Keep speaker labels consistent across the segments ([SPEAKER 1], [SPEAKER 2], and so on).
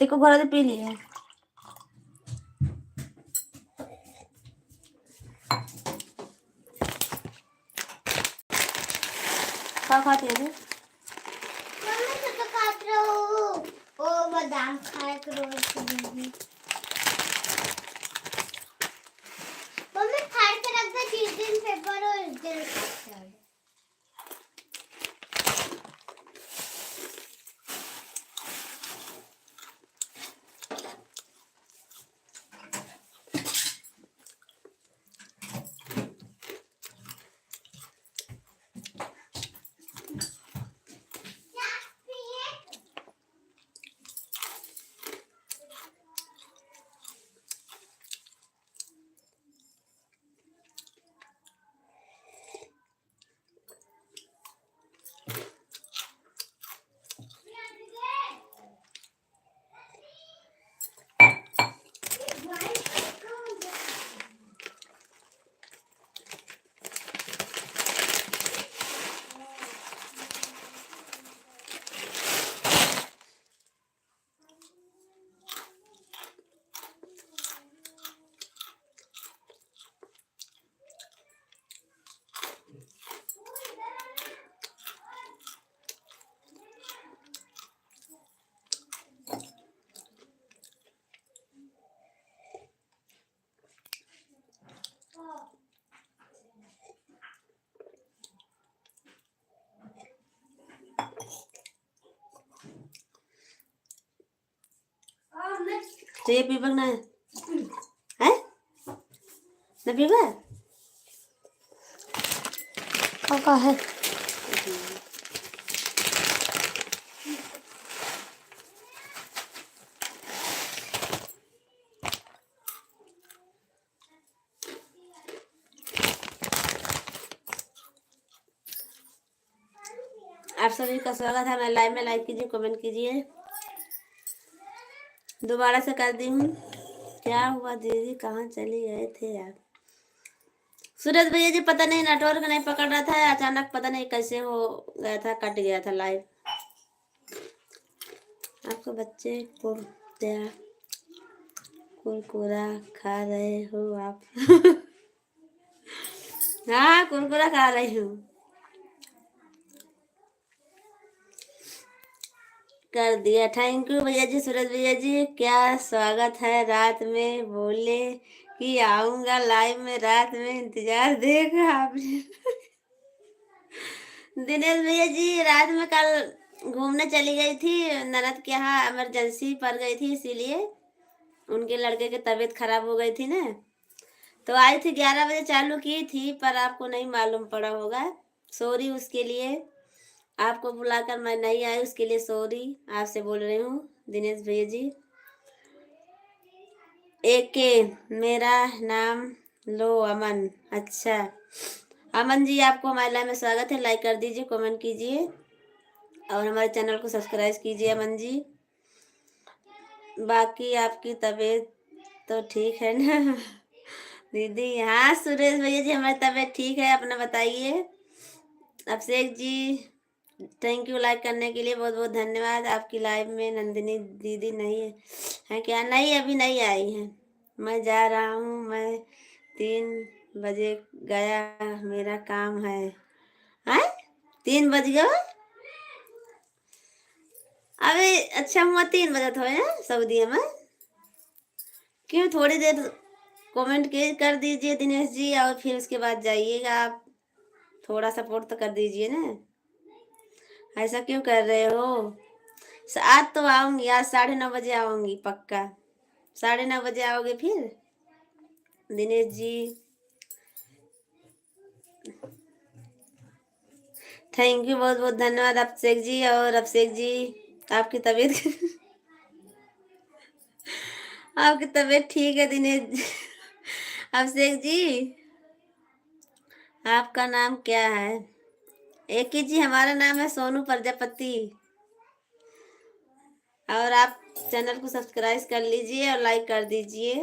[SPEAKER 1] देखो घोड़ा तो पी लिया। क्या खाती है?
[SPEAKER 2] मम्मी तो खात रहो ओ बादाम खाए करो मम्मी फाड़ के रख दे 30 दिन पेपर और इस दिन खाते हैं।
[SPEAKER 1] तो ये पीपक ना है ना पीपक का है। आप सभी का स्वागत है। मैं लाइव में, लाइक कीजिए, कमेंट कीजिए। दोबारा से कर दी हूँ। क्या हुआ दीदी, कहाँ चली गए थे आप? सूरज भैया जी पता नहीं नेटवर्क नहीं पकड़ रहा था, अचानक पता नहीं कैसे हो गया था, कट गया था लाइव। आपके बच्चे कुरकुरा खा रहे हो आप? हाँ कुरकुरा खा रही हूँ। कर दिया, थैंक यू भैया जी। सूरज भैया जी क्या स्वागत है। रात में बोले कि आऊंगा लाइव में, रात में इंतजार देखा आपने। दिनेश भैया जी रात में कल घूमने चली गई थी, ननद के यहाँ इमरजेंसी पड़ गई थी, इसीलिए उनके लड़के की तबीयत खराब हो गई थी ना, तो आई थी 11 बजे चालू की थी, पर आपको नहीं मालूम पड़ा होगा। सॉरी उसके लिए, आपको बुलाकर मैं नहीं आई, उसके लिए सॉरी आपसे बोल रही हूँ दिनेश भैया जी। एक के मेरा नाम लो अमन। अच्छा अमन जी, आपको हमारे लाइव में स्वागत है। लाइक कर दीजिए, कमेंट कीजिए और हमारे चैनल को सब्सक्राइब कीजिए अमन जी। बाकी आपकी तबीयत तो ठीक है ना दीदी? हाँ सुरेश भैया जी हमारी तबीयत ठीक है, अपना बताइए। अभिषेक जी थैंक यू लाइक करने के लिए, बहुत बहुत धन्यवाद। आपकी लाइव में नंदिनी दीदी नहीं है क्या? नहीं अभी नहीं आई है। मैं जा रहा हूँ, मैं 3 बजे गया, मेरा काम है। हैं 3 बज गया? अबे अच्छा हुआ 3 बजे थोड़े ना सऊदी में। क्यों, थोड़ी देर कमेंट के कर दीजिए दिनेश जी, और फिर उसके बाद जाइएगा आप। थोड़ा सपोर्ट तो कर दीजिए ना, ऐसा क्यों कर रहे हो? आज तो आऊंगी, आज 9:30 बजे आऊंगी पक्का। 9:30 बजे आओगे फिर दिनेश जी? थैंक यू, बहुत बहुत धन्यवाद अभिषेक जी। और अभिषेक जी आपकी तबीयत आपकी तबीयत ठीक है दिनेश अभिषेक जी आपका नाम क्या है? एक ही जी, हमारा नाम है सोनू प्रजापति। और आप चैनल को सब्सक्राइब कर लीजिए और लाइक कर दीजिए।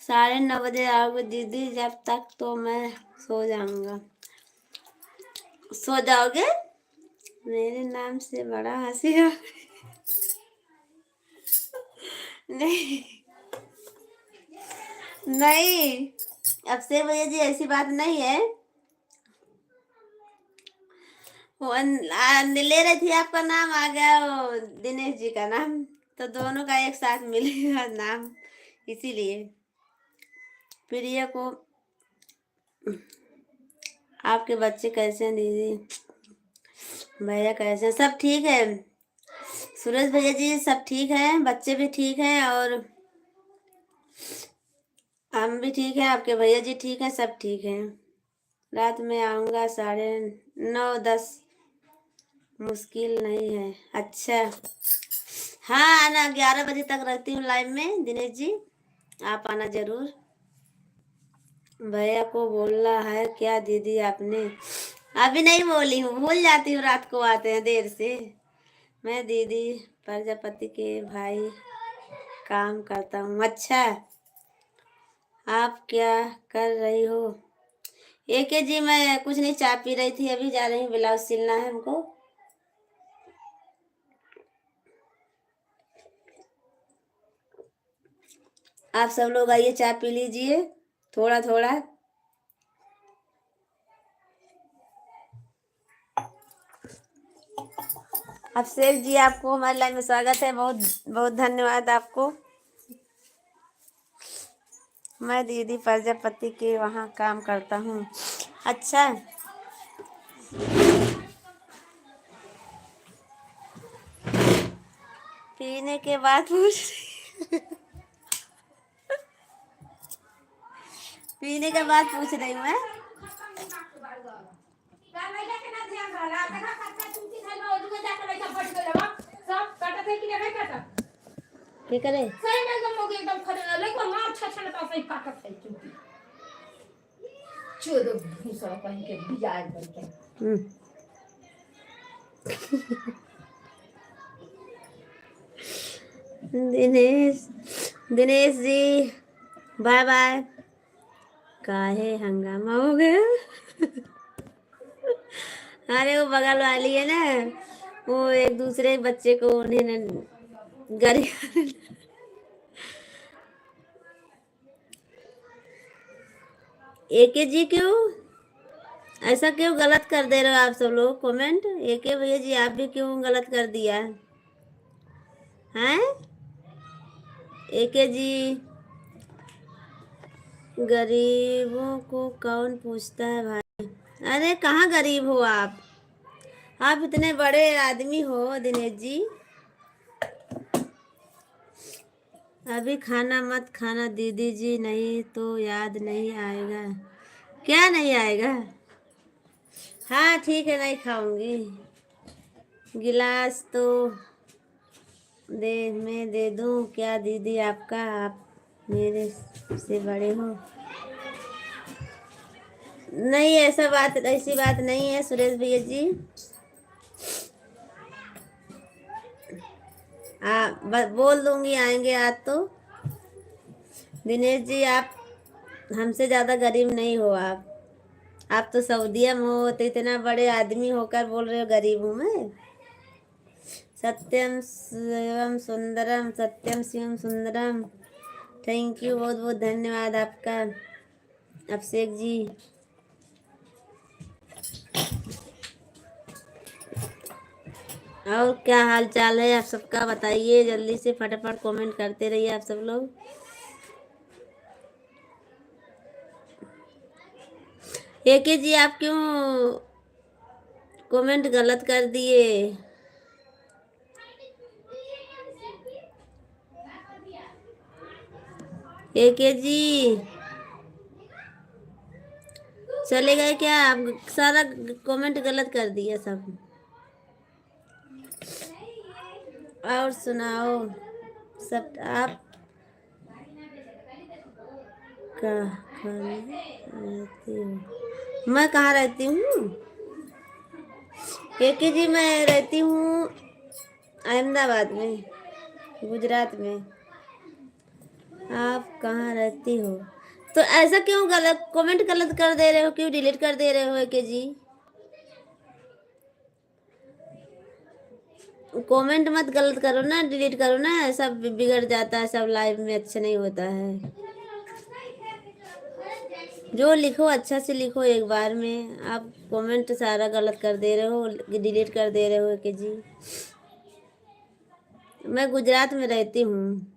[SPEAKER 1] 9:30 बजे आओगे दीदी? जब तक तो मैं सो जाऊंगा। सो जाओगे? मेरे नाम से बड़ा हंसी आ नहीं नहीं, अभिषेक भैया जी ऐसी बात नहीं है। ले रही थी, आपका नाम आ गया वो दिनेश जी का नाम, तो दोनों का एक साथ मिलेगा नाम, इसीलिए। प्रिया को आपके बच्चे कैसे हैं दीदी? भैया कैसे हैं? सब ठीक है सुरेश भैया जी, सब ठीक है, बच्चे भी ठीक हैं और हम भी ठीक हैं, आपके भैया जी ठीक हैं, सब ठीक हैं। रात में आऊँगा 9:30, मुश्किल नहीं है। अच्छा, हाँ आना, 11 बजे तक रहती हूँ लाइव में दिनेश जी, आप आना जरूर। भैया को बोलना है क्या दीदी आपने? अभी नहीं बोली हूँ, भूल जाती हूँ, रात को आते हैं देर से। मैं दीदी प्रजापति के भाई काम करता हूँ। अच्छा, आप क्या कर रही हो? एके जी मैं कुछ नहीं, चाय पी रही थी, अभी जा रही हूँ, ब्लाउज सिलना है हमको। आप सब लोग आइए, चाय पी लीजिए थोड़ा थोड़ा। अभिषेक जी, आपको हमारे लाइन में स्वागत है, बहुत बहुत धन्यवाद आपको। मैं दीदी प्रजापति के वहाँ काम करता हूँ। अच्छा, पीने के बाद पीने के बाद पूछ रही हूँ मैं। क्या करे? Dinesh Dinesh ji, bye bye. काहे हंगामा हो गया? अरे वो बगल वाली है ना, वो एक दूसरे बच्चे को उन्हें गरी एके जी क्यों ऐसा क्यों गलत कर दे रहे हो आप सब लोग? कमेंट एके भैया जी, आप भी क्यों गलत कर दिया हैं? एके जी, गरीबों को कौन पूछता है भाई? अरे कहाँ गरीब हो आप इतने बड़े आदमी हो दिनेश जी। अभी खाना मत खाना दीदी जी, नहीं तो याद नहीं आएगा। क्या नहीं आएगा? हाँ ठीक है, नहीं खाऊंगी। गिलास तो मैं दे दूं क्या दीदी आपका? आप मेरे से बड़े हो। नहीं, ऐसी बात नहीं है सुरेश भैया जी। बोल दूंगी, आएंगे आज तो। दिनेश जी, आप हमसे ज़्यादा गरीब नहीं हो। आप तो सऊदीया में हो, तो इतना बड़े आदमी होकर बोल रहे हो गरीब हूँ मैं? सत्यम शिवम सुंदरम, सत्यम शिवम सुंदरम। थैंक यू, बहुत बहुत धन्यवाद आपका अभिषेक जी। और क्या हाल चाल है आप सबका, बताइए जल्दी से, फटाफट कमेंट करते रहिए आप सब लोग। एके जी, आप क्यों कमेंट गलत कर दिए? एके जी चले गए क्या? आप सारा कमेंट गलत कर दिया सब। और सुनाओ सब, आप कहाँ रहती हो? मैं कहाँ रहती हूँ? एके जी, मैं रहती हूँ अहमदाबाद में, गुजरात में। आप कहाँ रहती हो? तो ऐसा क्यों गलत कमेंट गलत कर दे रहे हो? क्यों डिलीट कर दे रहे हो एके जी? कमेंट मत गलत करो ना, डिलीट करो ना, सब बिगड़ जाता है, सब लाइव में अच्छा नहीं होता है। जो लिखो अच्छा से लिखो एक बार में। आप कमेंट सारा गलत कर दे रहे हो, डिलीट कर दे रहे हो कि जी। मैं गुजरात में रहती हूँ।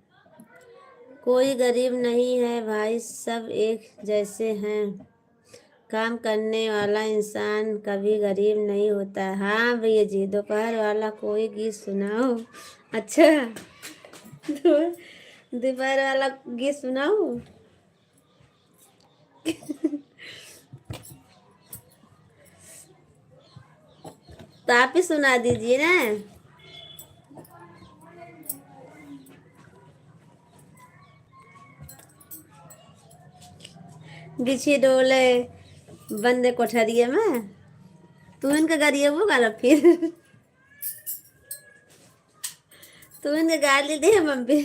[SPEAKER 1] कोई गरीब नहीं है भाई, सब एक जैसे हैं। काम करने वाला इंसान कभी गरीब नहीं होता। हाँ भैया जी, दोपहर वाला कोई गीत सुनाओ। अच्छा, दोपहर वाला गीत सुनाओ। तो आप ही सुना दीजिए ना। बिछी डोले बंदे कोठरिए में, तू इनका गाड़ी वो गाना फिर। तू इनका गाली दे मम्मी।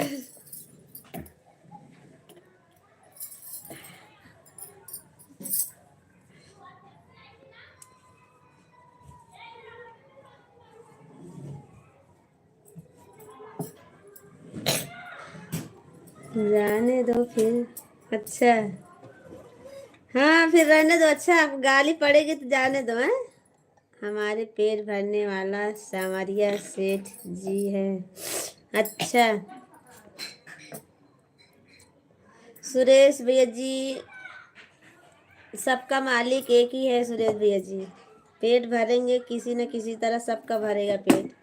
[SPEAKER 1] जाने दो फिर। अच्छा, हाँ फिर रहने दो। अच्छा, आप गाली पड़ेगी तो जाने दो हैं। हमारे पेट भरने वाला सामरिया सेठ जी है। अच्छा, सुरेश भैया जी, सबका मालिक एक ही है सुरेश भैया जी। पेट भरेंगे किसी न किसी तरह, सबका भरेगा पेट।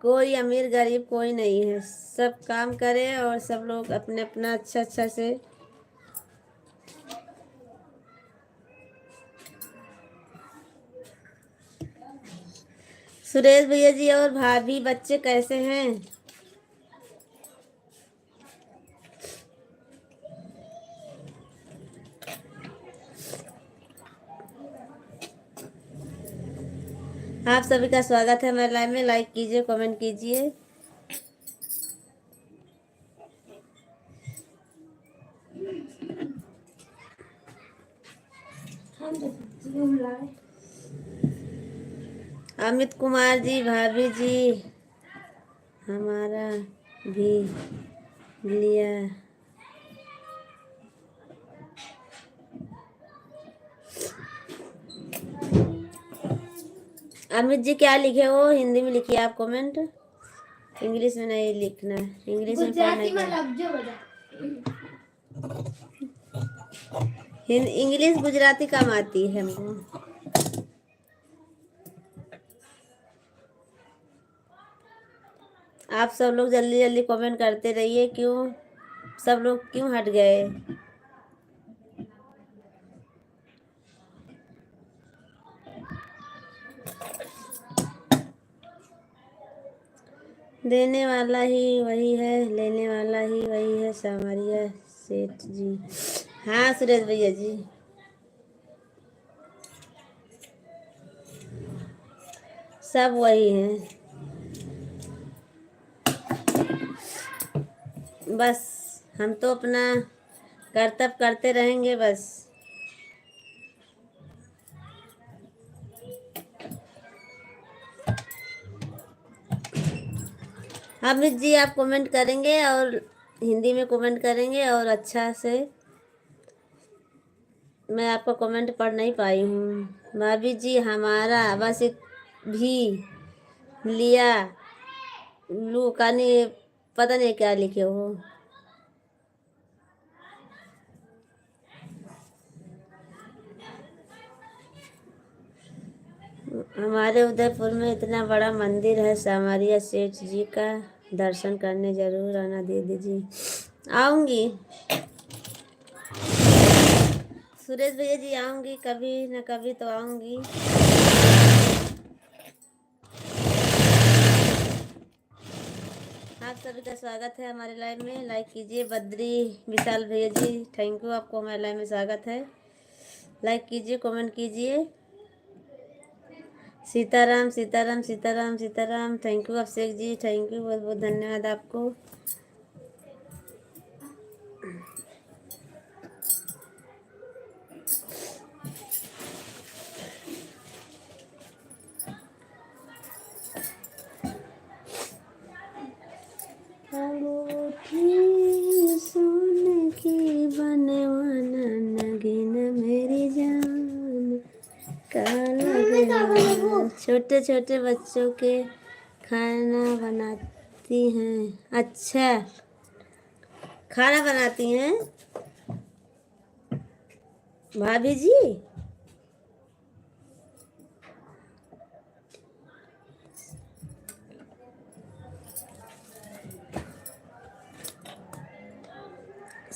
[SPEAKER 1] कोई अमीर गरीब कोई नहीं है, सब काम करे और सब लोग अपने अपना अच्छा अच्छा से। सुरेश भैया जी और भाभी बच्चे कैसे हैं? आप सभी का स्वागत है मेरे लाइव में। लाइक कीजिए, कमेंट कीजिए। अमित कुमार जी, भाभी जी, हमारा भी लिया। अमित जी क्या लिखे हो? हिंदी में लिखिए आप कमेंट, इंग्लिश में नहीं लिखना है। इंग्लिश में पढ़ना इंग्लिश गुजराती कम आती है हमको। आप सब लोग जल्दी जल्दी कमेंट करते रहिए। क्यों सब लोग क्यों हट गए? देने वाला ही वही है, लेने वाला ही वही है, सामरिया सेठ जी। हाँ सुरेश भैया जी, सब वही हैं। बस हम तो अपना कर्तव्य करते रहेंगे बस। हामिद जी आप कमेंट करेंगे और हिंदी में कमेंट करेंगे और अच्छा से। मैं आपका कमेंट पढ़ नहीं पाई हूँ। भाभी जी हमारा बस एक भी लिया लू कानी, पता नहीं क्या लिखे हो। हमारे उदयपुर में इतना बड़ा मंदिर है सामरिया सेठ जी का, दर्शन करने जरूर आना दीदी जी। आऊंगी सुरेश भैया जी, आऊंगी कभी न कभी तो आऊंगी। आप सभी का स्वागत है हमारे लाइव में। लाइक कीजिए। बद्री विशाल भैया जी, थैंक यू, आपको हमारे लाइव में स्वागत है। लाइक कीजिए, कमेंट कीजिए। Sitaram Sitaram Sitaram Sitaram, thank you Abhishek ji, thank you, बहुत बहुत धन्यवाद आपको। खाना छोटे छोटे बच्चों के खाना बनाती हैं। अच्छा, खाना बनाती हैं भाभी जी।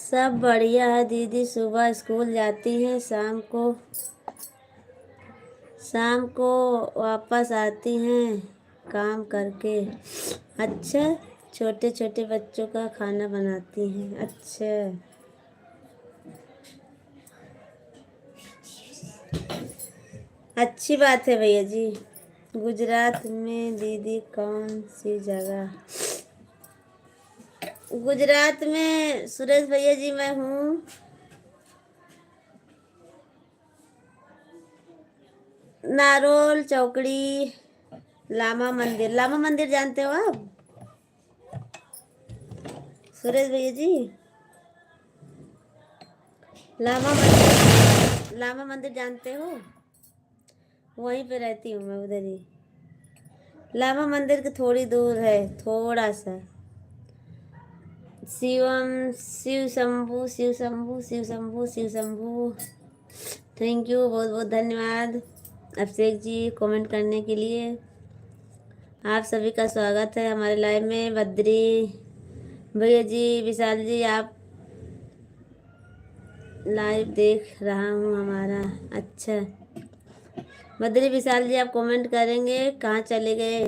[SPEAKER 1] सब बढ़िया है दीदी। सुबह स्कूल जाती हैं, शाम को वापस आती हैं काम करके। अच्छा, छोटे छोटे बच्चों का खाना बनाती हैं। अच्छा, अच्छी बात है भैया जी। गुजरात में दीदी कौन सी जगह? गुजरात में सुरेश भैया जी मैं हूँ नारोल चौकड़ी, लामा मंदिर। लामा मंदिर जानते हो आप सुरेश भैया जी? लामा मंदिर जानते हो? वहीं पे रहती हूँ मैं, उधर ही। लामा मंदिर के थोड़ी दूर है, थोड़ा सा। शिवम, शिव शंभू, शिव शंभू, शिव शंभू, शिव शंभू। थैंक यू, बहुत बहुत धन्यवाद अभिषेक जी कमेंट करने के लिए। आप सभी का स्वागत है हमारे लाइव में। बद्री भैया जी, विशाल जी, आप लाइव देख रहा हूँ हमारा। अच्छा, बद्री विशाल जी आप कमेंट करेंगे। कहाँ चले गए?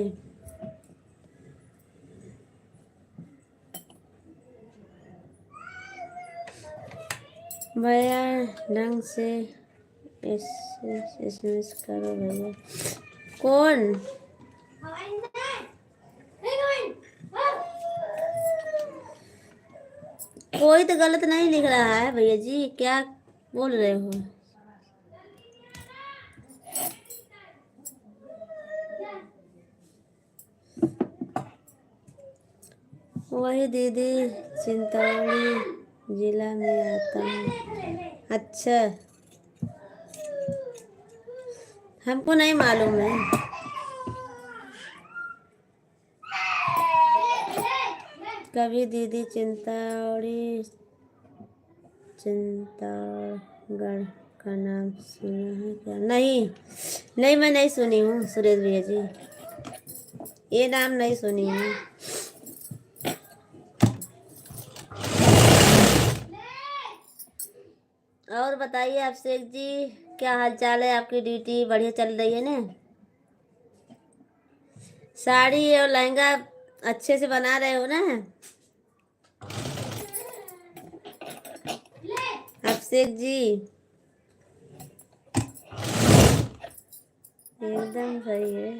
[SPEAKER 1] भैया ढंग से एसएमएस करो भैया। कौन? कोई तो गलत नहीं लिख रहा है भैया जी, क्या बोल रहे हो? वही दीदी, चिंतौड़ी जिला में आता हूँ। अच्छा, हमको नहीं मालूम है। कभी दीदी चिंतागढ़ का नाम सुना है क्या? नहीं नहीं, मैं नहीं सुनी हूँ सुरेश भैया जी, ये नाम नहीं सुनी हूँ। और बताइए अभिषेक जी, क्या हाल चाल है? आपकी ड्यूटी बढ़िया चल रही है ना? साड़ी और लहंगा अच्छे से बना रहे हो ना अभिषेक जी? एकदम सही है।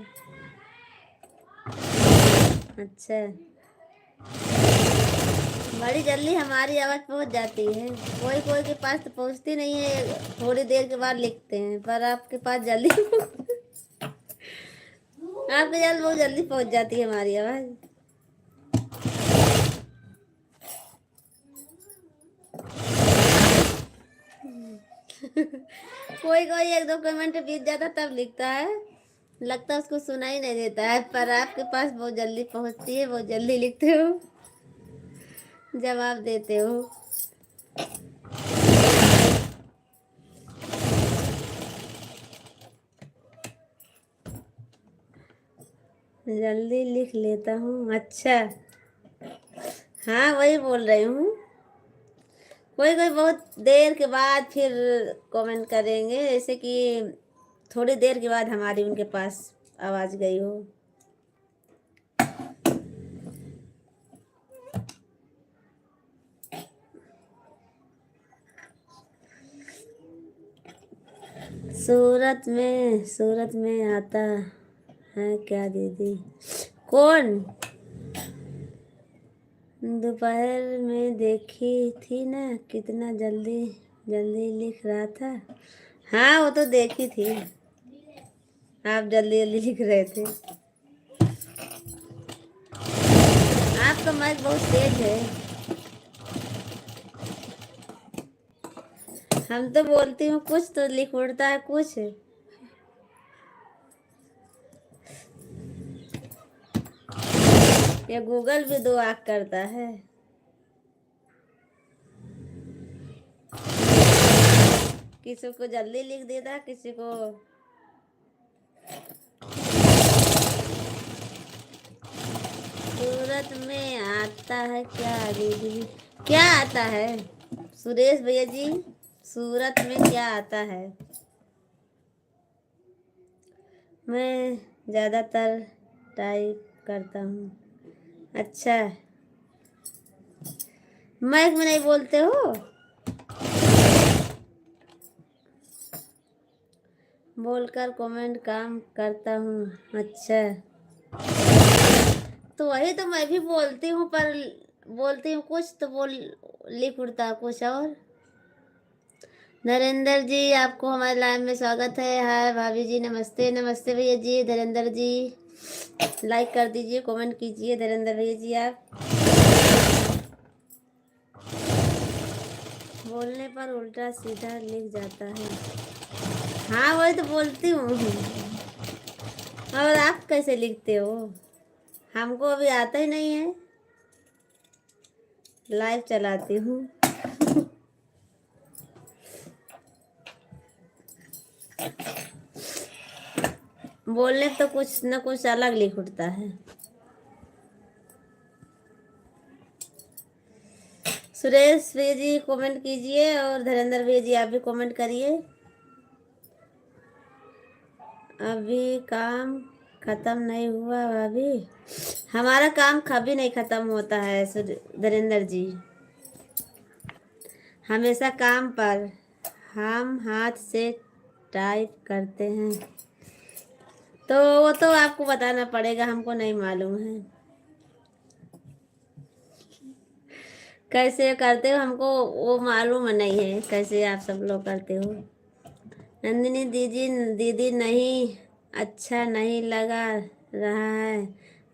[SPEAKER 1] अच्छा, बड़ी जल्दी हमारी आवाज़ पहुंच जाती है। कोई कोई के पास तो पहुंचती नहीं है, थोड़ी देर के बाद लिखते हैं, पर आपके पास जल्दी आपके जल्द बहुत जल्दी पहुंच जाती है हमारी आवाज़। कोई कोई एक दो कमेंट बीत जाता तब लिखता है, लगता है उसको सुना ही नहीं देता है, पर आपके पास बहुत जल्दी पहुंचती है, बहुत जल्दी लिखते हो, जवाब देते हो। जल्दी लिख लेता हूँ। अच्छा, हाँ वही बोल रही हूँ। कोई कोई बहुत देर के बाद फिर कमेंट करेंगे, जैसे कि थोड़ी देर के बाद हमारी उनके पास आवाज़ गई हो। सूरत में आता है क्या दीदी? कौन? दोपहर में देखी थी ना, कितना जल्दी जल्दी लिख रहा था। हाँ वो तो देखी थी, आप जल्दी जल्दी लिख रहे थे। आपका माइक बहुत तेज है। हम तो बोलती हूँ कुछ तो लिख उड़ता है कुछ। ये गूगल भी दो आँख करता है। किसी को जल्दी लिख देता, किसी को सूरत में आता है क्या दीदी? क्या आता है सुरेश भैया जी? सूरत में क्या आता है? मैं ज़्यादातर टाइप करता हूँ। अच्छा, माइक में नहीं बोलते हो? बोलकर कमेंट काम करता हूँ। अच्छा, तो वही तो मैं भी बोलती हूँ, पर बोलती हूँ कुछ तो बोल लिख उड़ता कुछ और। नरेंद्र जी, आपको हमारे लाइव में स्वागत है। हाय भाभी जी, नमस्ते। नमस्ते भैया जी। धीरेन्द्र जी लाइक कर दीजिए, कमेंट कीजिए। धीरेन्द्र भैया जी, आप बोलने पर उल्टा सीधा लिख जाता है। हाँ वही तो बोलती हूँ। और आप कैसे लिखते हो? हमको अभी आता ही नहीं है, लाइव चलाती हूँ। बोलने तो कुछ न कुछ अलग लिख उठता है। सुरेश भैया जी कमेंट कीजिए, और धीरेन्द्र भैया जी आप भी कमेंट करिए। अभी काम खत्म नहीं हुआ भाभी? हमारा काम कभी नहीं खत्म होता है धीरेन्द्र जी, हमेशा काम पर। हम हाथ से टाइप करते हैं, तो वो तो आपको बताना पड़ेगा, हमको नहीं मालूम है कैसे करते हो। हमको वो मालूम नहीं है कैसे आप सब लोग करते हो। नंदिनी दीदी, दीदी नहीं, अच्छा नहीं लगा रहा है।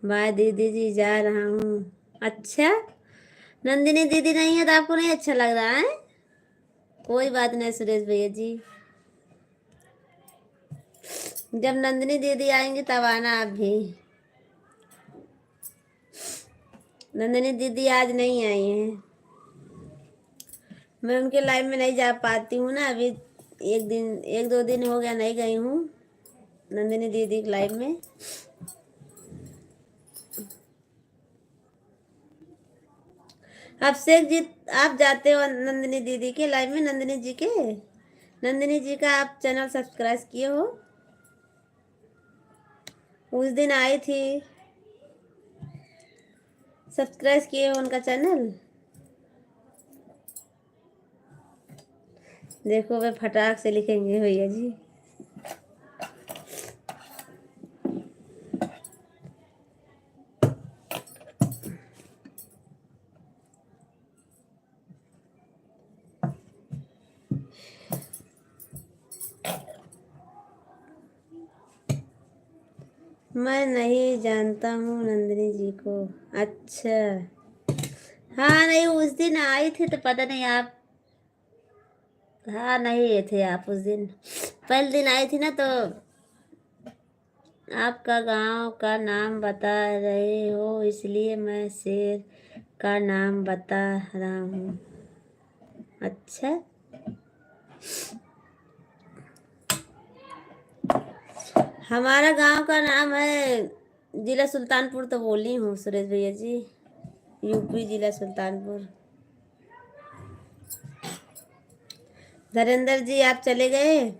[SPEAKER 1] बाय दीदी जी, जा रहा हूँ। अच्छा, नंदिनी दीदी नहीं है तो आपको नहीं अच्छा लग रहा है? कोई बात नहीं सुरेश भैया जी, जब नंदिनी दीदी आएंगी तब आना आप भी। नंदिनी दीदी आज नहीं आई हैं, मैं उनके लाइव में नहीं जा पाती हूँ ना अभी। एक दो दिन हो गया नहीं गई हूँ नंदिनी दीदी के लाइव में। अभिषेक जी, आप जाते हो नंदिनी दीदी के लाइव में? नंदिनी जी के, नंदिनी जी का आप चैनल सब्सक्राइब किए हो? उस दिन आई थी, सब्सक्राइब किए हो उनका चैनल? देखो वे फटाक से लिखेंगे भैया जी। मैं नहीं जानता हूँ नंदिनी जी को। अच्छा, हाँ नहीं, उस दिन आई थी तो पता नहीं आप, हाँ नहीं थे आप उस दिन, पहले दिन आई थी ना, तो आपका गांव का नाम बता रहे हो इसलिए मैं शेर का नाम बता रहा हूँ। अच्छा, हमारा गांव का नाम है जिला सुल्तानपुर, तो बोली हूँ सुरेश भैया जी, यूपी जिला सुल्तानपुर। धीरेन्द्र जी आप चले गए?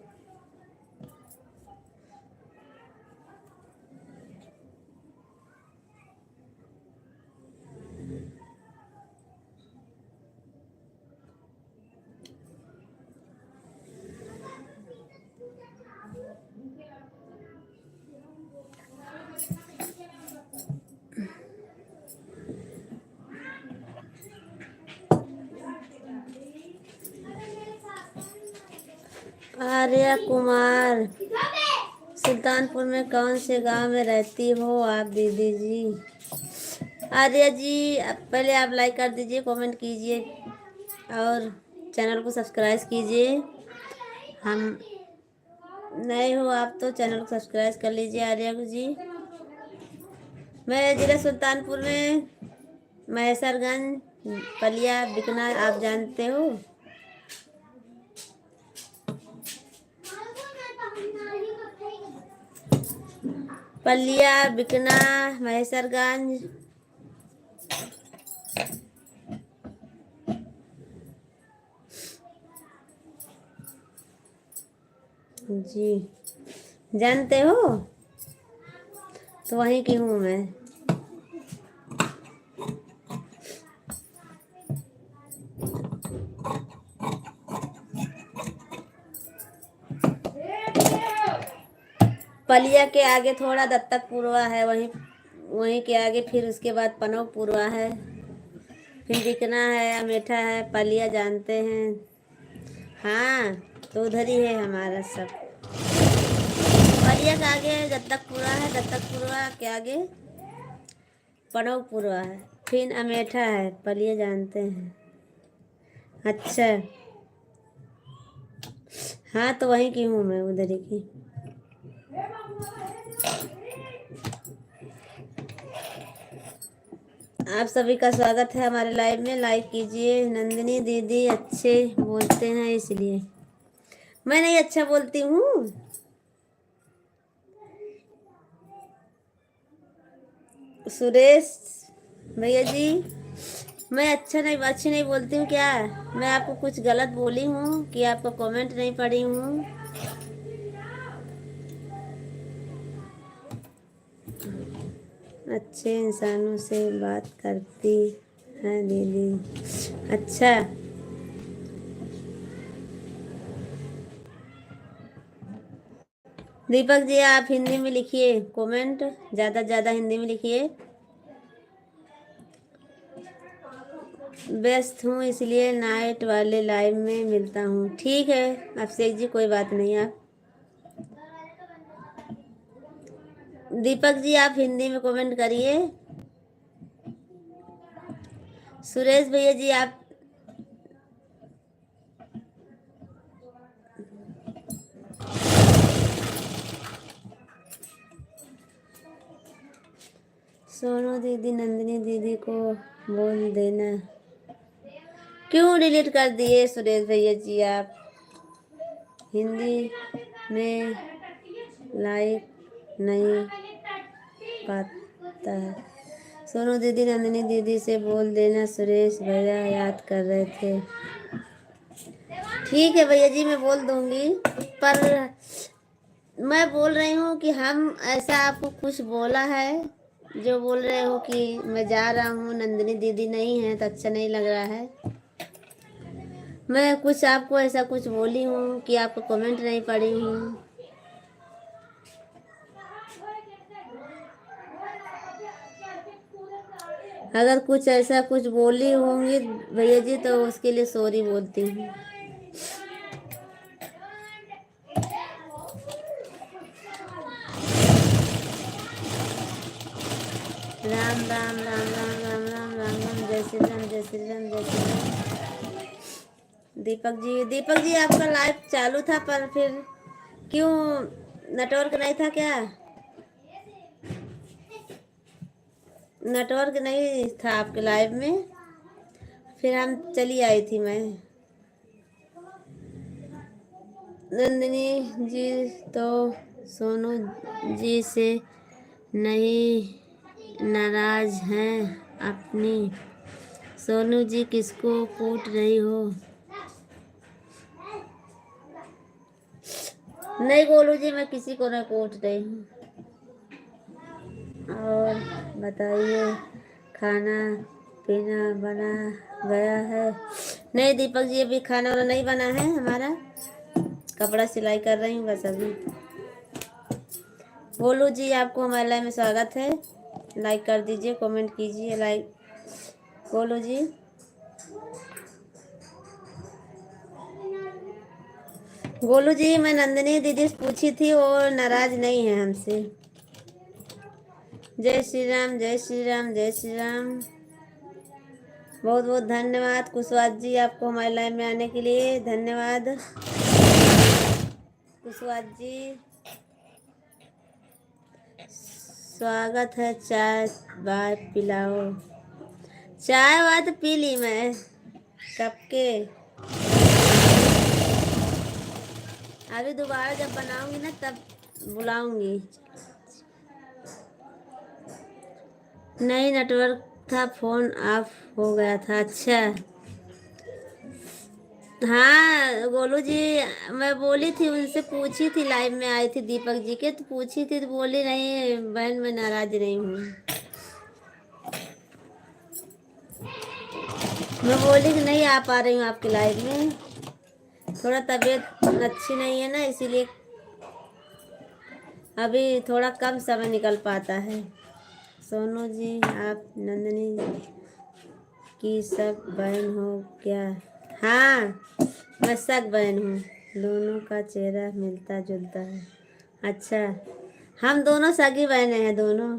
[SPEAKER 1] आर्या कुमार, सुल्तानपुर में कौन से गांव में रहती हो आप दीदी जी? आर्या जी, पहले आप लाइक कर दीजिए, कमेंट कीजिए, और चैनल को सब्सक्राइब कीजिए। हम नए हो आप तो चैनल को सब्सक्राइब कर लीजिए आर्या जी। मैं जिला सुल्तानपुर में महेसरगंज, पलिया, बिकना, आप जानते हो? पलिया, बिकना, महेसरगंज। जी जानते हो? तो वहीं की हूँ मैं। पलिया के आगे थोड़ा दत्तकपुरवा है, वहीं वहीं के आगे फिर उसके बाद पनोपुरवा है, फिर बिकना है, अमेठा है, पलिया जानते हैं? हाँ, तो उधर ही है हमारा सब। पलिया के आगे दत्तकपुरा है, दत्तकपुरवा के आगे पनोपुरवा है, फिर अमेठा है, पलिया जानते हैं? अच्छा, हाँ तो वहीं की हूँ मैं, उधर ही की। आप सभी का स्वागत है हमारे लाइव में। लाइक कीजिए। नंदिनी दीदी अच्छे बोलते हैं इसलिए। मैं नहीं अच्छा बोलती हूँ? सुरेश भैया जी, मैं अच्छी नहीं बोलती हूँ क्या? मैं आपको कुछ गलत बोली हूँ कि आपको कमेंट नहीं पढ़ी हूँ? अच्छे इंसानों से बात करती है दीदी। अच्छा, दीपक जी आप हिंदी में लिखिए कमेंट, ज़्यादा से ज़्यादा हिंदी में लिखिए। व्यस्त हूँ इसलिए नाइट वाले लाइव में मिलता हूँ। ठीक है अभिषेक जी, कोई बात नहीं। आप दीपक जी आप हिंदी में कमेंट करिए। सुरेश भैया जी आप सोनू दीदी नंदिनी दीदी को बोल देना। क्यों डिलीट कर दिए सुरेश भैया जी? आप हिंदी में लाइक नहीं पाता है। सोनू दीदी नंदिनी दीदी से बोल देना, सुरेश भैया याद कर रहे थे। ठीक है भैया जी, मैं बोल दूंगी। पर मैं बोल रही हूँ कि हम ऐसा आपको कुछ बोला है जो बोल रहे हो कि मैं जा रहा हूँ, नंदिनी दीदी नहीं है तो अच्छा नहीं लग रहा है? मैं कुछ आपको ऐसा कुछ बोली हूँ कि आपको कमेंट नहीं पढ़ी हूँ? अगर कुछ ऐसा कुछ बोली होंगी भैया जी तो उसके लिए सॉरी बोलती हूँ। राम राम राम राम राम राम राम राम, जय श्री राम जय श्री राम जय श्री राम। दीपक जी आपका लाइव चालू था पर फिर क्यों, नेटवर्क नहीं था क्या? नेटवर्क नहीं था आपके लाइव में, फिर हम चली आई थी मैं। नंदिनी जी तो सोनू जी से नहीं नाराज हैं अपनी। सोनू जी किसको कूट रही हो? नहीं गोलू जी, मैं किसी को नहीं कूट रही हूँ। और बताइए खाना पीना बना गया है? नहीं दीपक जी, अभी खाना वाना नहीं बना है हमारा, कपड़ा सिलाई कर रही हूँ बस अभी। गोलू जी आपको हमारे लाइव में स्वागत है। लाइक कर दीजिए, कमेंट कीजिए। लाइक गोलू जी। गोलू जी मैं नंदिनी दीदी से पूछी थी, वो नाराज नहीं है हमसे। जय श्री राम जय श्री राम जय श्री राम। बहुत बहुत धन्यवाद कुशवाहा जी, आपको हमारे लाइव में आने के लिए धन्यवाद कुशवाहा जी। स्वागत है, चाय बाय पिलाओ। चाय वाय तो पी ली मैं कब के। अभी दोबारा जब बनाऊंगी ना तब बुलाऊंगी। नहीं नेटवर्क था, फोन ऑफ हो गया था। अच्छा हाँ गोलू जी, मैं बोली थी उनसे, पूछी थी, लाइव में आई थी दीपक जी के तो पूछी थी तो बोली नहीं बहन मैं नाराज नहीं हूँ। मैं बोली कि नहीं आ पा रही हूँ आपके लाइव में, थोड़ा तबीयत अच्छी नहीं है ना, इसीलिए अभी थोड़ा कम समय निकल पाता है। सोनू जी आप नंदिनी की सब बहन हो क्या? हाँ मैं सग बहन हूँ, दोनों का चेहरा मिलता जुलता है। अच्छा हम दोनों सगी बहनें हैं दोनों।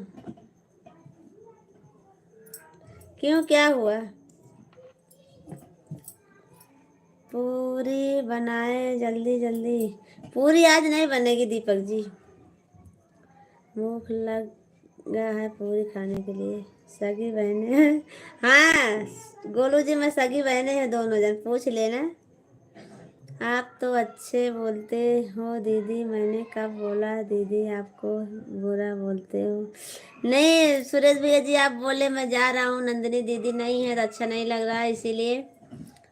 [SPEAKER 1] क्यों क्या हुआ? पूरी बनाए जल्दी जल्दी। पूरी आज नहीं बनेगी दीपक जी, भूख लगा है पूरी खाने के लिए। सगी बहनें हैं। हाँ गोलू जी मैं सगी बहनें हैं दोनों जन, पूछ लेना। आप तो अच्छे बोलते हो दीदी, मैंने कब बोला दीदी आपको बुरा बोलते हो? नहीं सुरेश भैया जी आप बोले मैं जा रहा हूँ, नंदिनी दीदी नहीं है तो अच्छा नहीं लग रहा है, इसीलिए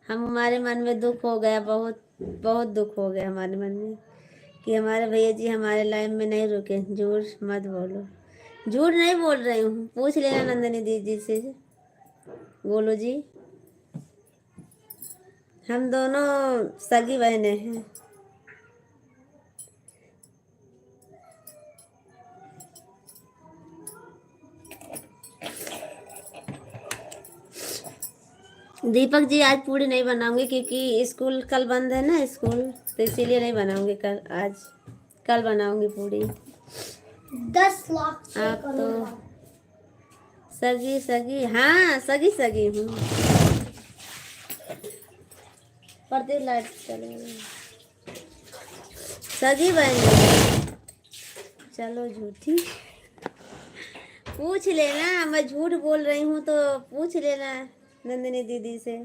[SPEAKER 1] हमारे मन में दुख हो गया, बहुत बहुत दुख हो गया हमारे मन में कि हमारे भैया जी हमारे लाइन में नहीं रुके। झूठ मत बोलो। झूठ नहीं बोल रही हूँ, पूछ लेना नंदिनी दीदी से। बोलो जी हम दोनों सगी बहनें हैं। दीपक जी आज पूरी नहीं बनाऊंगी क्योंकि स्कूल कल बंद है ना स्कूल, तो इसीलिए नहीं बनाऊंगी कल, आज कल बनाऊंगी पूरी।
[SPEAKER 2] 10 लाख से
[SPEAKER 1] आप तो सगी सगी, हाँ सगी सगी हूँ। पर्दे लाइट चले गए। सगी बहन चलो झूठी। पूछ लेना, मैं झूठ बोल रही हूँ तो पूछ लेना नंदिनी दीदी से,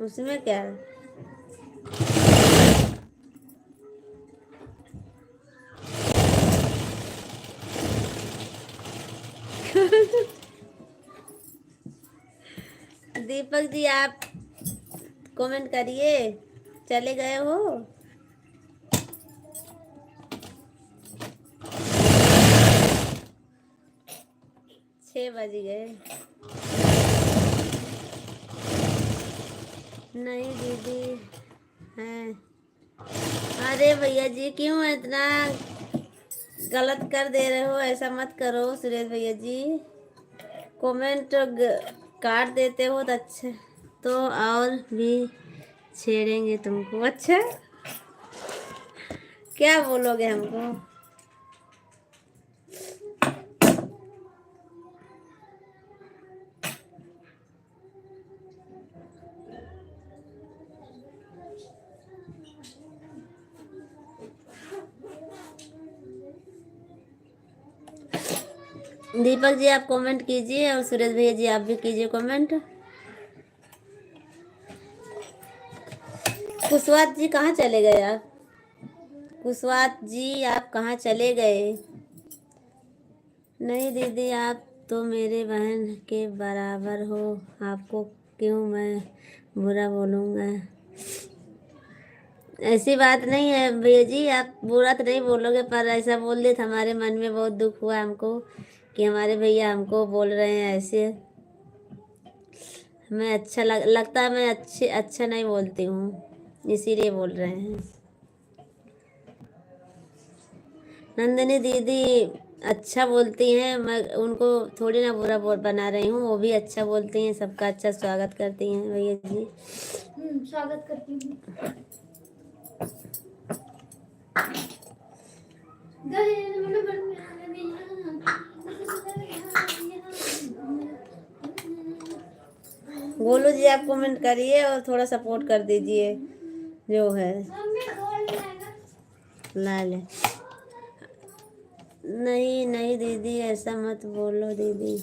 [SPEAKER 1] उसमें क्या है? दीपक जी आप कमेंट करिए, चले गए हो? 6 बज गए। नहीं दीदी हैं। अरे भैया जी क्यों इतना गलत कर दे रहे हो, ऐसा मत करो सुरेश भैया जी। कमेंट काट देते हो तो अच्छा, तो और भी छेड़ेंगे तुमको। अच्छा क्या बोलोगे हमको? दीपक जी आप कमेंट कीजिए और सुरेश भैया जी आप भी कीजिए कमेंट। कुशवाहा जी कहाँ चले गए आप? कुशवाहा जी आप कहाँ चले गए? नहीं दीदी आप तो मेरे बहन के बराबर हो, आपको क्यों मैं बुरा बोलूँगा? ऐसी बात नहीं है भैया जी, आप बुरा तो नहीं बोलोगे, पर ऐसा बोल दिया था, हमारे मन में बहुत दुख हुआ हमको कि हमारे भैया हमको बोल रहे हैं ऐसे। हमें अच्छा लगता है, मैं अच्छा नहीं बोलती हूँ, इसीलिए बोल रहे हैं। नंदिनी दीदी अच्छा बोलती हैं, मैं उनको थोड़ी ना बुरा बना रही हूँ, वो भी अच्छा बोलती हैं, सबका अच्छा स्वागत करती हैं भैया जी।
[SPEAKER 2] स्वागत करती हूँ।
[SPEAKER 1] गोलू जी आप कमेंट करिए और थोड़ा सपोर्ट कर दीजिए जो है। ला ले नहीं नहीं दीदी, ऐसा मत बोलो दीदी,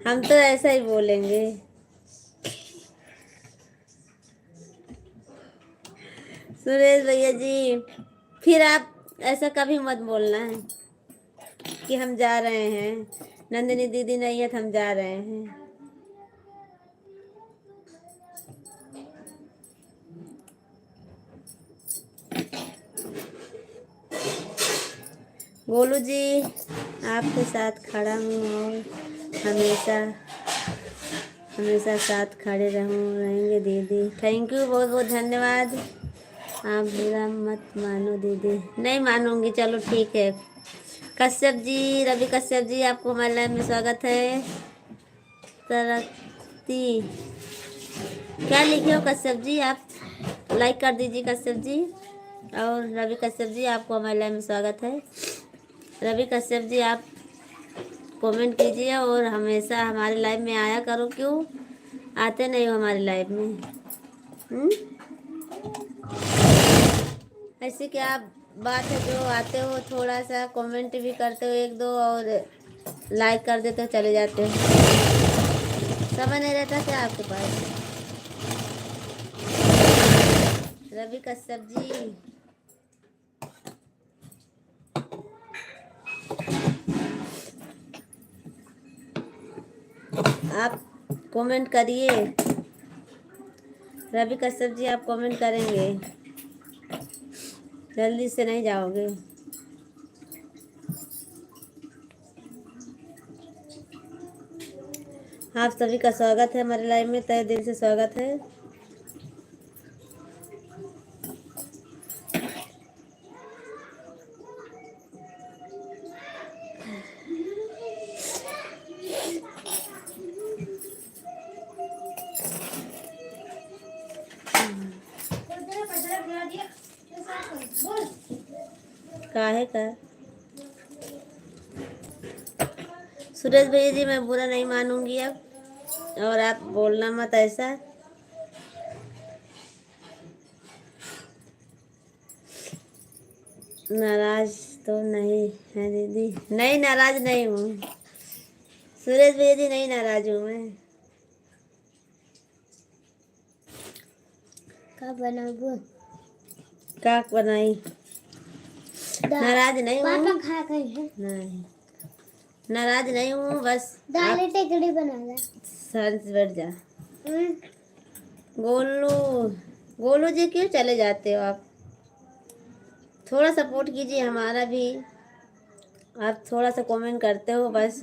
[SPEAKER 1] हम तो ऐसा ही बोलेंगे। सुरेश भैया जी, फिर आप ऐसा कभी मत बोलना है कि हम जा रहे हैं, नंदिनी दीदी नहीं है तो हम जा रहे हैं। गोलू जी, आपके साथ खड़ा हूँ और हमेशा हमेशा साथ खड़े रहेंगे दीदी। थैंक यू, बहुत बहुत धन्यवाद। आप बुरा मत मानो दीदी। नहीं मानूंगी, चलो ठीक है। कश्यप जी, रवि कश्यप जी, आपको हमारे लाइव में स्वागत है। तरक्ति क्या लिखे हो कश्यप जी, आप लाइक कर दीजिए कश्यप जी। और रवि कश्यप जी, आपको हमारे लाइव में स्वागत है। रवि कश्यप जी, आप कमेंट कीजिए और हमेशा हमारे लाइव में आया करो। क्यों आते नहीं हो हमारे लाइव में? ऐसी क्या बात है जो आते हो, थोड़ा सा कमेंट भी करते हो एक दो और लाइक कर देते हो, चले जाते हो। समय नहीं रहता क्या आपके पास? रवि कश्यप जी, आप कमेंट करिए। रवि कश्यप जी, आप कमेंट करेंगे, जल्दी से नहीं जाओगे। आप सभी का स्वागत है हमारे लाइव में, तहे दिल से स्वागत है। काहे का सुरेश भैया जी, मैं बुरा नहीं मानूंगी अब, और आप बोलना मत ऐसा। नाराज तो नहीं है दीदी? नहीं, नाराज नहीं हूँ सुरेश भैया जी, नहीं नाराज हूँ मैं।
[SPEAKER 2] का बनाबो?
[SPEAKER 1] का बनाई? नाराज नहीं
[SPEAKER 2] पापा
[SPEAKER 1] हूँ,
[SPEAKER 2] खा गए हैं।
[SPEAKER 1] नहीं नाराज नहीं हूँ, बस
[SPEAKER 2] दाल
[SPEAKER 1] आप
[SPEAKER 2] टिकड़ी बना ले।
[SPEAKER 1] शांत से बैठ जा। गोलू, गोलू जी क्यों चले जाते हो आप? थोड़ा सपोर्ट कीजिए हमारा भी, आप थोड़ा सा कमेंट करते हो बस।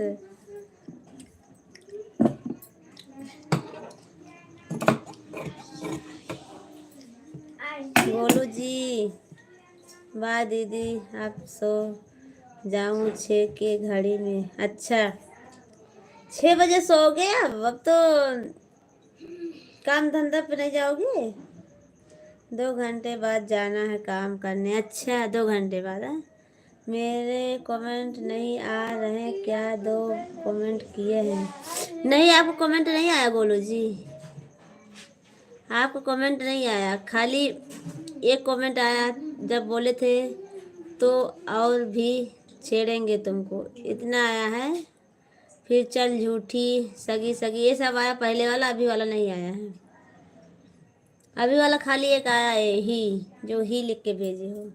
[SPEAKER 1] गोलू जी, वाह दीदी, आप सो जाऊं 6 के घड़ी में? अच्छा, 6 बजे सोओगे? अब तो काम धंधा पे नहीं जाओगे? 2 घंटे बाद जाना है काम करने? अच्छा, 2 घंटे बाद? हाँ, मेरे कमेंट नहीं आ रहे क्या? 2 कमेंट किए हैं। नहीं, आपको कमेंट नहीं आया गोलू जी, आपको कमेंट नहीं आया, खाली एक कमेंट आया जब बोले थे तो और भी छेड़ेंगे तुमको, इतना आया है। फिर चल झूठी, सगी सगी, ये सब आया पहले वाला, अभी वाला नहीं आया है। अभी वाला खाली एक आया है ही, जो ही लिख के भेजे हो।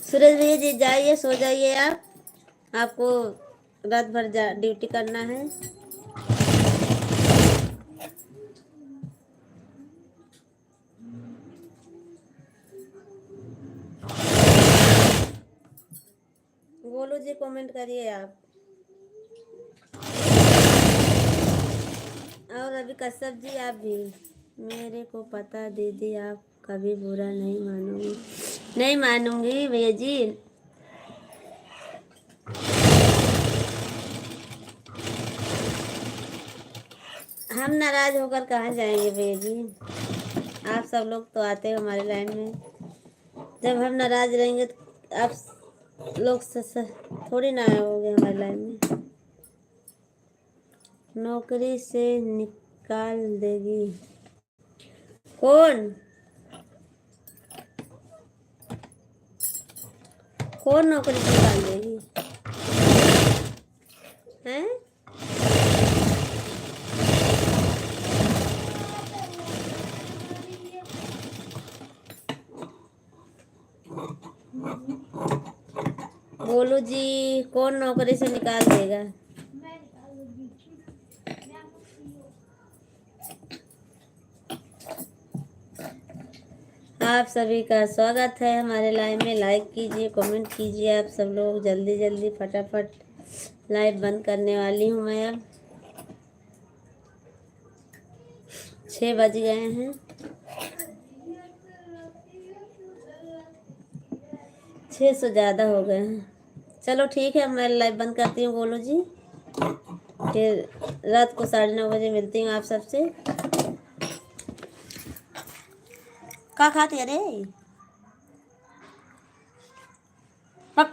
[SPEAKER 1] सुरेश भैया जी, जाइए सो जाइए आप, आपको रात भर ड्यूटी करना है। गोलू जी कमेंट करिए आप, और अभी कश्यप जी आप भी। मेरे को पता दीदी, आप कभी बुरा नहीं मानूंगी। नहीं मानूंगी भैया जी। हम नाराज होकर कहाँ जाएंगे भैया जी? आप सब लोग तो आते हो हमारे लाइन में, जब हम नाराज रहेंगे तो आप लोग थोड़ी ना आओगे हमारे लाइन में। नौकरी से निकाल देगी। कौन कौन नौकरी से निकाल देगी? हैं? बोलू जी, कौन नौकरी से निकाल देगा? आप सभी का स्वागत है हमारे लाइव में। लाइक कीजिए, कमेंट कीजिए आप सब लोग, जल्दी जल्दी फटाफट। लाइव बंद करने वाली हूँ मैं अब। 6 बज गए हैं। 6 से ज़्यादा हो गए हैं। चलो ठीक है, मैं लाइव बंद करती हूँ बोलो जी। फिर रात को 9:30 बजे मिलती हूँ आप सबसे। क्या खाती अरे? पक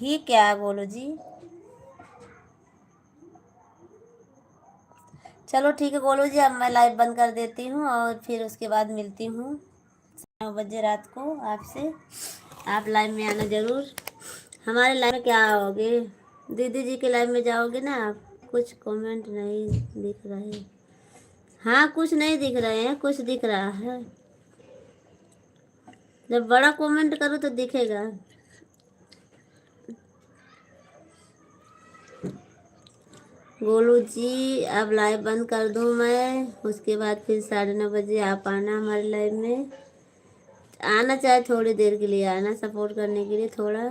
[SPEAKER 1] ही क्या बोलो जी? चलो ठीक है बोलो जी, अब मैं लाइव बंद कर देती हूँ और फिर उसके बाद मिलती हूँ 9 बजे रात को आपसे। आप लाइव में आना ज़रूर। हमारे लाइव में क्या आओगे? दीदी जी के लाइव में जाओगे ना आप? कुछ कमेंट नहीं दिख रहे। हाँ, कुछ नहीं दिख रहे हैं, कुछ दिख रहा है। जब बड़ा कमेंट करो तो दिखेगा। गोलू जी, अब लाइव बंद कर दूं मैं, उसके बाद फिर 9:30 बजे आप आना हमारे लाइव में। आना चाहे थोड़ी देर के लिए आना, सपोर्ट करने के लिए थोड़ा।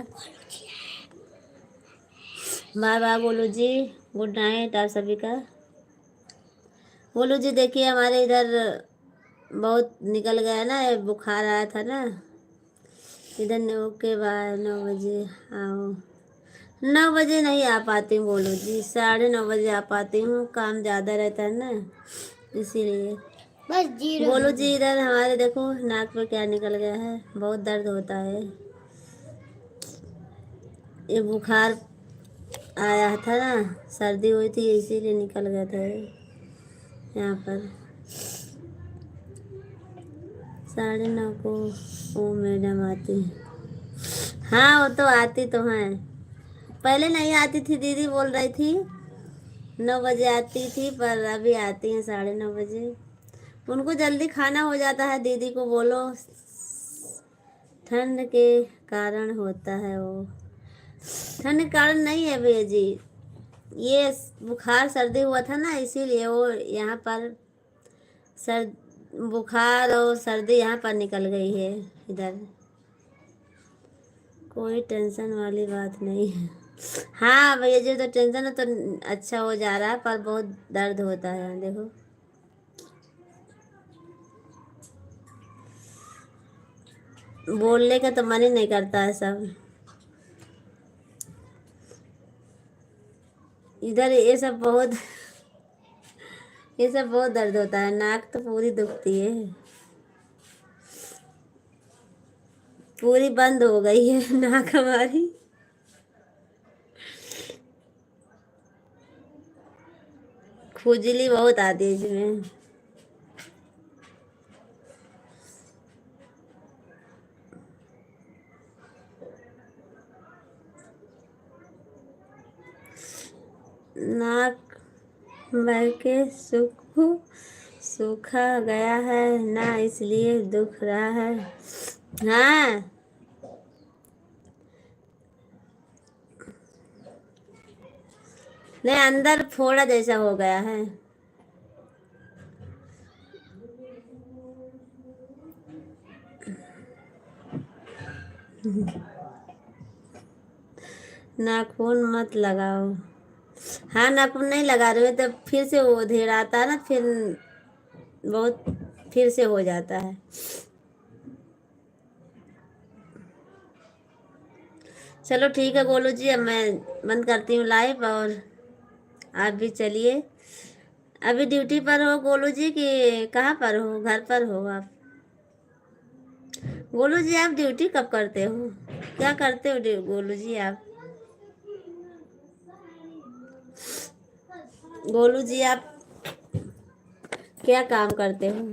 [SPEAKER 1] बाय बाय गोलू जी, गुड नाइट आप सभी का। गोलू जी देखिए, हमारे इधर बहुत निकल गया ना, बुखार आया था ना इधर। ओके बाय, 9 बजे आओ। 9 बजे नहीं आ पाती हूँ बोलो जी, 9:30 बजे आ पाती हूँ, काम ज़्यादा रहता है ना इसीलिए।
[SPEAKER 2] बस 0
[SPEAKER 1] बोलो जी, इधर हमारे देखो नाक पे क्या निकल गया है, बहुत दर्द होता है। ये बुखार आया था ना, सर्दी हुई थी इसीलिए निकल गया था ये यहाँ पर। 9:30 को वो मैडम आती है। हाँ वो तो आती तो हैं, पहले नहीं आती थी, दीदी बोल रही थी 9 बजे आती थी, पर अभी आती हैं 9:30 बजे। उनको जल्दी खाना हो जाता है, दीदी को बोलो ठंड के कारण होता है वो। ठंड के कारण नहीं है भैया जी, ये बुखार सर्दी हुआ था ना इसीलिए वो यहाँ पर सर बुखार और सर्दी यहाँ पर निकल गई है इधर। कोई टेंशन वाली बात नहीं है। हाँ भैया जी, तो टेंशन है तो अच्छा हो जा रहा है, पर बहुत दर्द होता है देखो। बोलने का तो मन ही नहीं करता है सब। इधर ये सब बहुत दर्द होता है, नाक तो पूरी दुखती है, पूरी बंद हो गई है नाक हमारी। खुजली बहुत आती है इसमें। नाक बह के सूखा गया है ना, इसलिए दुख रहा है। हाँ नहीं, अंदर फोड़ा जैसा हो गया है। नाखून मत लगाओ। हाँ नाखून नहीं लगा रहे हो तो फिर से वो धेड़ आता है ना, फिर बहुत फिर से हो जाता है। चलो ठीक है गोलू जी, अब मैं बंद करती हूँ लाइव, और आप भी चलिए। अभी ड्यूटी पर हो गोलू जी कि कहाँ पर हो? घर पर हो आप? गोलू जी आप ड्यूटी कब करते हो? क्या करते हो गोलू जी आप? गोलू जी आप क्या काम करते हो?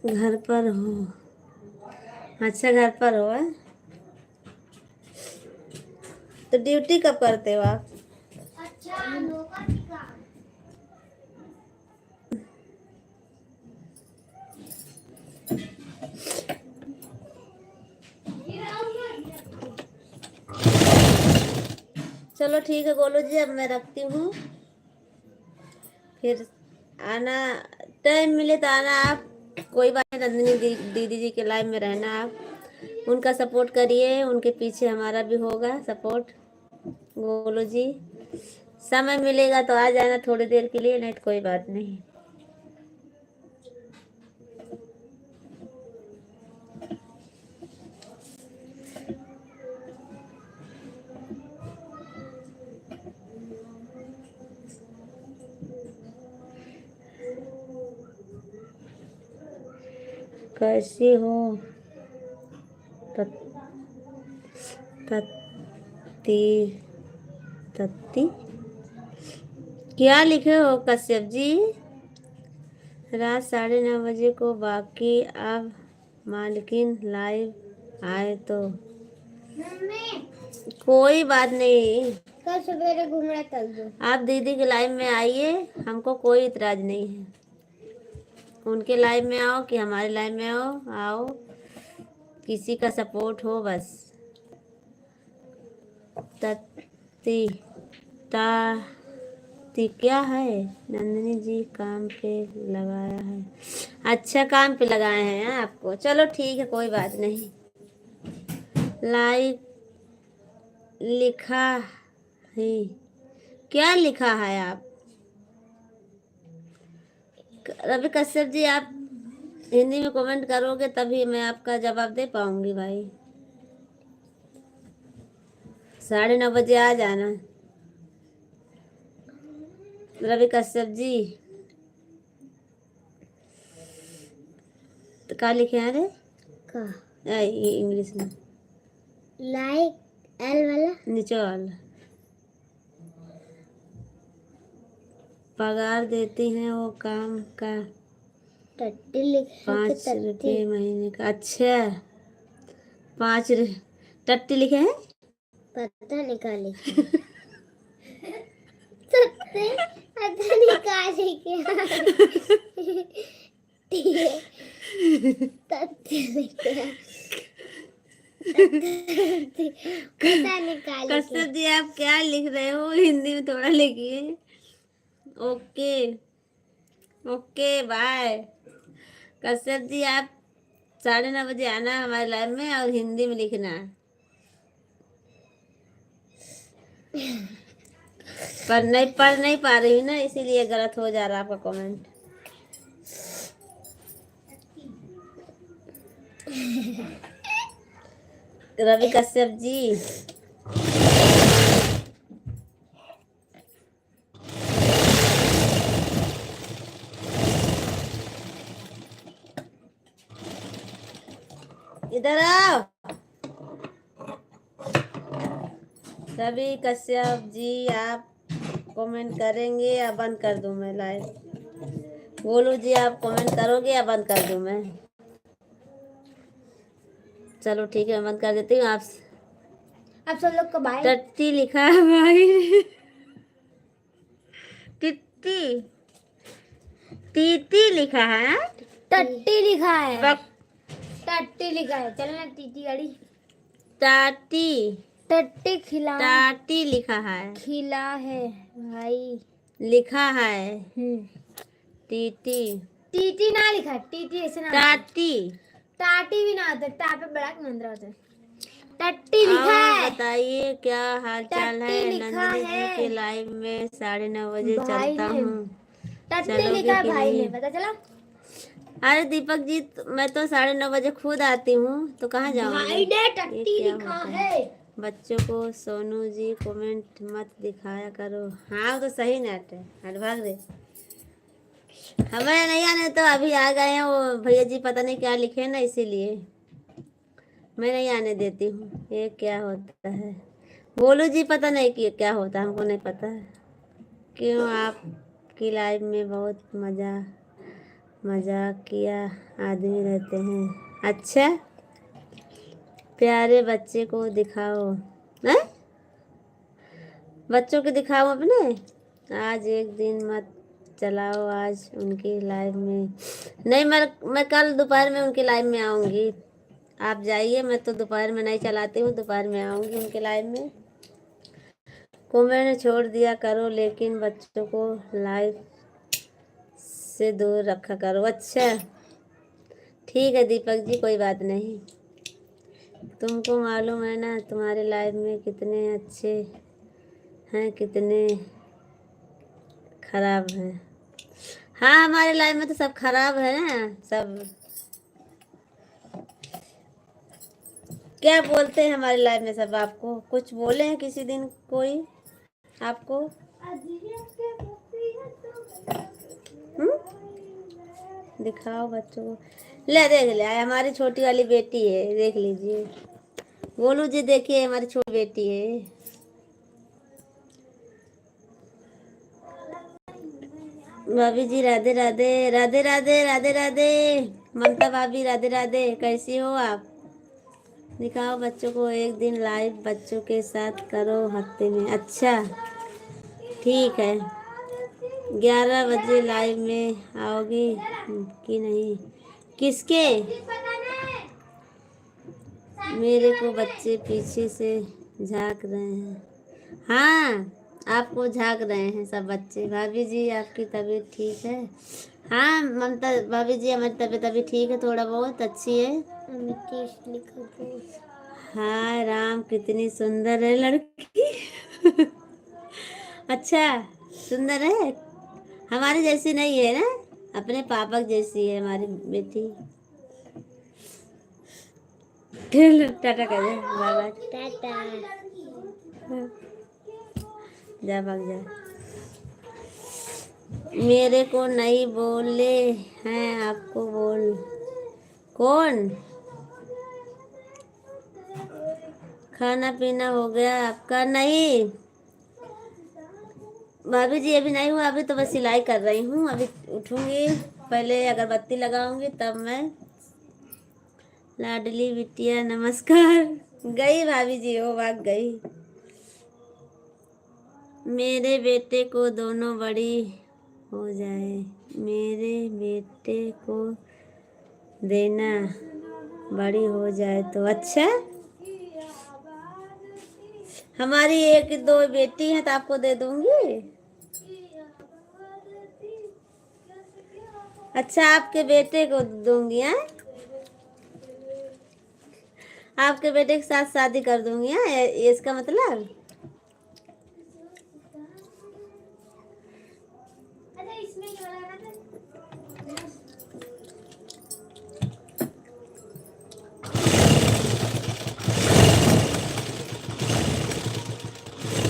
[SPEAKER 1] घर पर हो? अच्छा घर पर हो है? तो ड्यूटी कब करते हो आप?
[SPEAKER 2] अच्छा नौकर की काम।
[SPEAKER 1] चलो ठीक है गोलू जी, अब मैं रखती हूँ। फिर आना, टाइम मिले तो आना आप। कोई बात नहीं, नंदिनी दीदी जी के लाइव में रहना आप। उनका सपोर्ट करिए, उनके पीछे हमारा भी होगा सपोर्ट। गोलू जी समय मिलेगा तो आ जाना थोड़ी देर के लिए, नहीं तो कोई बात नहीं। कैसी हो तत- तत्ती तत्ती? क्या लिखे हो कश्यप जी? रात 9:30 बजे को बाकी, अब मालकिन लाइव आए तो
[SPEAKER 2] मम्मी
[SPEAKER 1] कोई बात नहीं।
[SPEAKER 2] कल सवेरे घूमने चल दो।
[SPEAKER 1] आप दीदी के लाइव में आइए, हमको कोई इतराज नहीं है। उनके लाइव में आओ कि हमारे लाइव में आओ, आओ, किसी का सपोर्ट हो बस। तत्ती ता ती क्या है? नंदिनी जी काम पे लगाया है। अच्छा काम पे लगाए हैं आपको, चलो ठीक है कोई बात नहीं। लाइक लिखा है, क्या लिखा है आप? रवि कश्यप जी आप हिंदी में कमेंट करोगे तभी मैं आपका जवाब दे पाऊंगी भाई। 9:30 बजे आ जाना रवि कश्यप जी। तो क्या लिखे हैं रे?
[SPEAKER 2] का
[SPEAKER 1] इंग्लिश में
[SPEAKER 2] लाइक एल वाला
[SPEAKER 1] नीचे वाला। पगार देती हैं वो काम का
[SPEAKER 2] टट्टी लिखा के
[SPEAKER 1] 5 रुपये महीने का। अच्छा 5 टट्टी लिखे हैं।
[SPEAKER 2] पता निकाले सत्ते पता निकाले क्या तत्ते लिखा पता निकाले
[SPEAKER 1] कश्यप जी आप क्या लिख रहे हो? हिंदी में थोड़ा लिखिए। Okay okay bye. Kashyap ji आप 9:30 बजे आना हमारे लाइव में और हिंदी में लिखना। पढ़ नहीं पा रही हूँ ना, इसीलिए गलत हो जा रहा आपका कमेंट। रवि कश्यप जी इधर आओ। रवि कश्यप जी आप कमेंट करेंगे या बंद कर दूं मैं लाइव? गोलू जी आप कमेंट करोगे या बंद कर दूं मैं? चलो ठीक है मैं बंद कर देती हूँ। आप
[SPEAKER 2] सब लोग को बाय।
[SPEAKER 1] टट्टी लिखा है भाई। टिट्टी टीटी लिखा है।
[SPEAKER 2] टट्टी लिखा है
[SPEAKER 1] बक
[SPEAKER 2] टट्टी लिखा है। चल ना टीटी गाड़ी
[SPEAKER 1] टाटी
[SPEAKER 2] टट्टी खिला
[SPEAKER 1] टाटी लिखा है।
[SPEAKER 2] खिला है भाई।
[SPEAKER 1] लिखा है टीटी
[SPEAKER 2] टीटी ना लिखा टीटी ऐसे ना होता।
[SPEAKER 1] टाटी।
[SPEAKER 2] टाटी भी ना होता टा पे बड़ा मंद्रा होता है। टट्टी लिखा
[SPEAKER 1] और
[SPEAKER 2] है
[SPEAKER 1] बताइए क्या हाल चाल है?
[SPEAKER 2] टट्टी लिखा
[SPEAKER 1] नंदिनी जी
[SPEAKER 2] है
[SPEAKER 1] के लाइव में 9:30 बजे
[SPEAKER 2] भाई
[SPEAKER 1] चलता
[SPEAKER 2] ने
[SPEAKER 1] हूँ,
[SPEAKER 2] टट्टी
[SPEAKER 1] चलोगे
[SPEAKER 2] लिखा है
[SPEAKER 1] कि
[SPEAKER 2] भाई ने
[SPEAKER 1] नहीं?
[SPEAKER 2] पता चला।
[SPEAKER 1] अरे दीपक जी मैं तो 9:30 बजे खुद आती हूँ, तो कहाँ जाऊंगी?
[SPEAKER 2] भाई ने
[SPEAKER 1] ये
[SPEAKER 2] टट्टी
[SPEAKER 1] क्या
[SPEAKER 2] लिखा
[SPEAKER 1] होता
[SPEAKER 2] है।
[SPEAKER 1] बच्चों को सोनू जी कमेंट मत दिखाया करो। हाँ वो तो सही नेट है, हट भाग रे। हमें नहीं आने तो अभी आ गए हैं, वो भैया जी पता नहीं क्या लिखे ना, इसीलिए मैं नहीं आने देती हूँ। ये क्या होता है बोलू जी, पता नहीं कि क्या होता है, हमको नहीं पता है। क्यों आपकी लाइफ में बहुत मजाकिया आदमी रहते हैं। अच्छा, प्यारे बच्चे को दिखाओ। हैं? बच्चों के दिखाओ अपने। आज एक दिन मत चलाओ, आज उनकी लाइफ में नहीं। मैं कल दोपहर में उनकी लाइफ में आऊँगी। आप जाइए, मैं तो दोपहर में नहीं चलाती हूँ, दोपहर में आऊँगी उनके लाइफ में। कमेंट छोड़ दिया करो, लेकिन बच्चों को लाइफ से दूर रखा करो। अच्छा ठीक है दीपक जी, कोई बात नहीं। तुमको मालूम है ना तुम्हारे लाइफ में कितने अच्छे हैं, कितने खराब हैं। हाँ, हमारे लाइफ में तो सब खराब है ना सब। क्या बोलते हैं हमारी लाइफ में सब? आपको कुछ बोले हैं किसी दिन कोई आपको? दिखाओ बच्चों को। ले देख ले, हमारी छोटी वाली बेटी है, देख लीजिए। बोलू जी देखिए, हमारी छोटी बेटी है। भाभी जी राधे राधे, राधे राधे, राधे राधे। ममता भाभी राधे राधे, कैसी हो आप? दिखाओ बच्चों को, एक दिन लाइव बच्चों के साथ करो हफ्ते में। अच्छा ठीक है, 11 बजे लाइव में आओगी कि नहीं? किसके? मेरे को बच्चे पीछे से झांक रहे हैं। हाँ, आपको झांक रहे हैं सब बच्चे। भाभी जी आपकी तबीयत ठीक है? हाँ ममता भाभी जी, हमारी तबीयत अभी ठीक है, थोड़ा बहुत अच्छी है। हाँ राम, कितनी सुंदर है लड़की। अच्छा, सुंदर है, हमारी जैसी नहीं है ना, अपने पापा जैसी है हमारी बेटी। टाटा कर दे, बाय बाय, टाटा। जा भाग जा। मेरे को नहीं बोले हैं, आपको बोल। कौन? खाना पीना हो गया आपका? नहीं भाभी जी अभी नहीं हुआ, अभी तो बस सिलाई कर रही हूँ। अभी उठूंगी, पहले अगरबत्ती लगाऊंगी तब मैं। लाडली बिटिया नमस्कार। गई भाभी जी, वो भाग गई। मेरे बेटे को दोनों बड़ी हो जाए, मेरे बेटे को देना बड़ी हो जाए तो। अच्छा, हमारी एक दो बेटी है तो आपको दे दूंगी। अच्छा, आपके बेटे को दूंगी? हैं, आपके बेटे के साथ शादी कर दूंगी? हैं, ये इसका मतलब?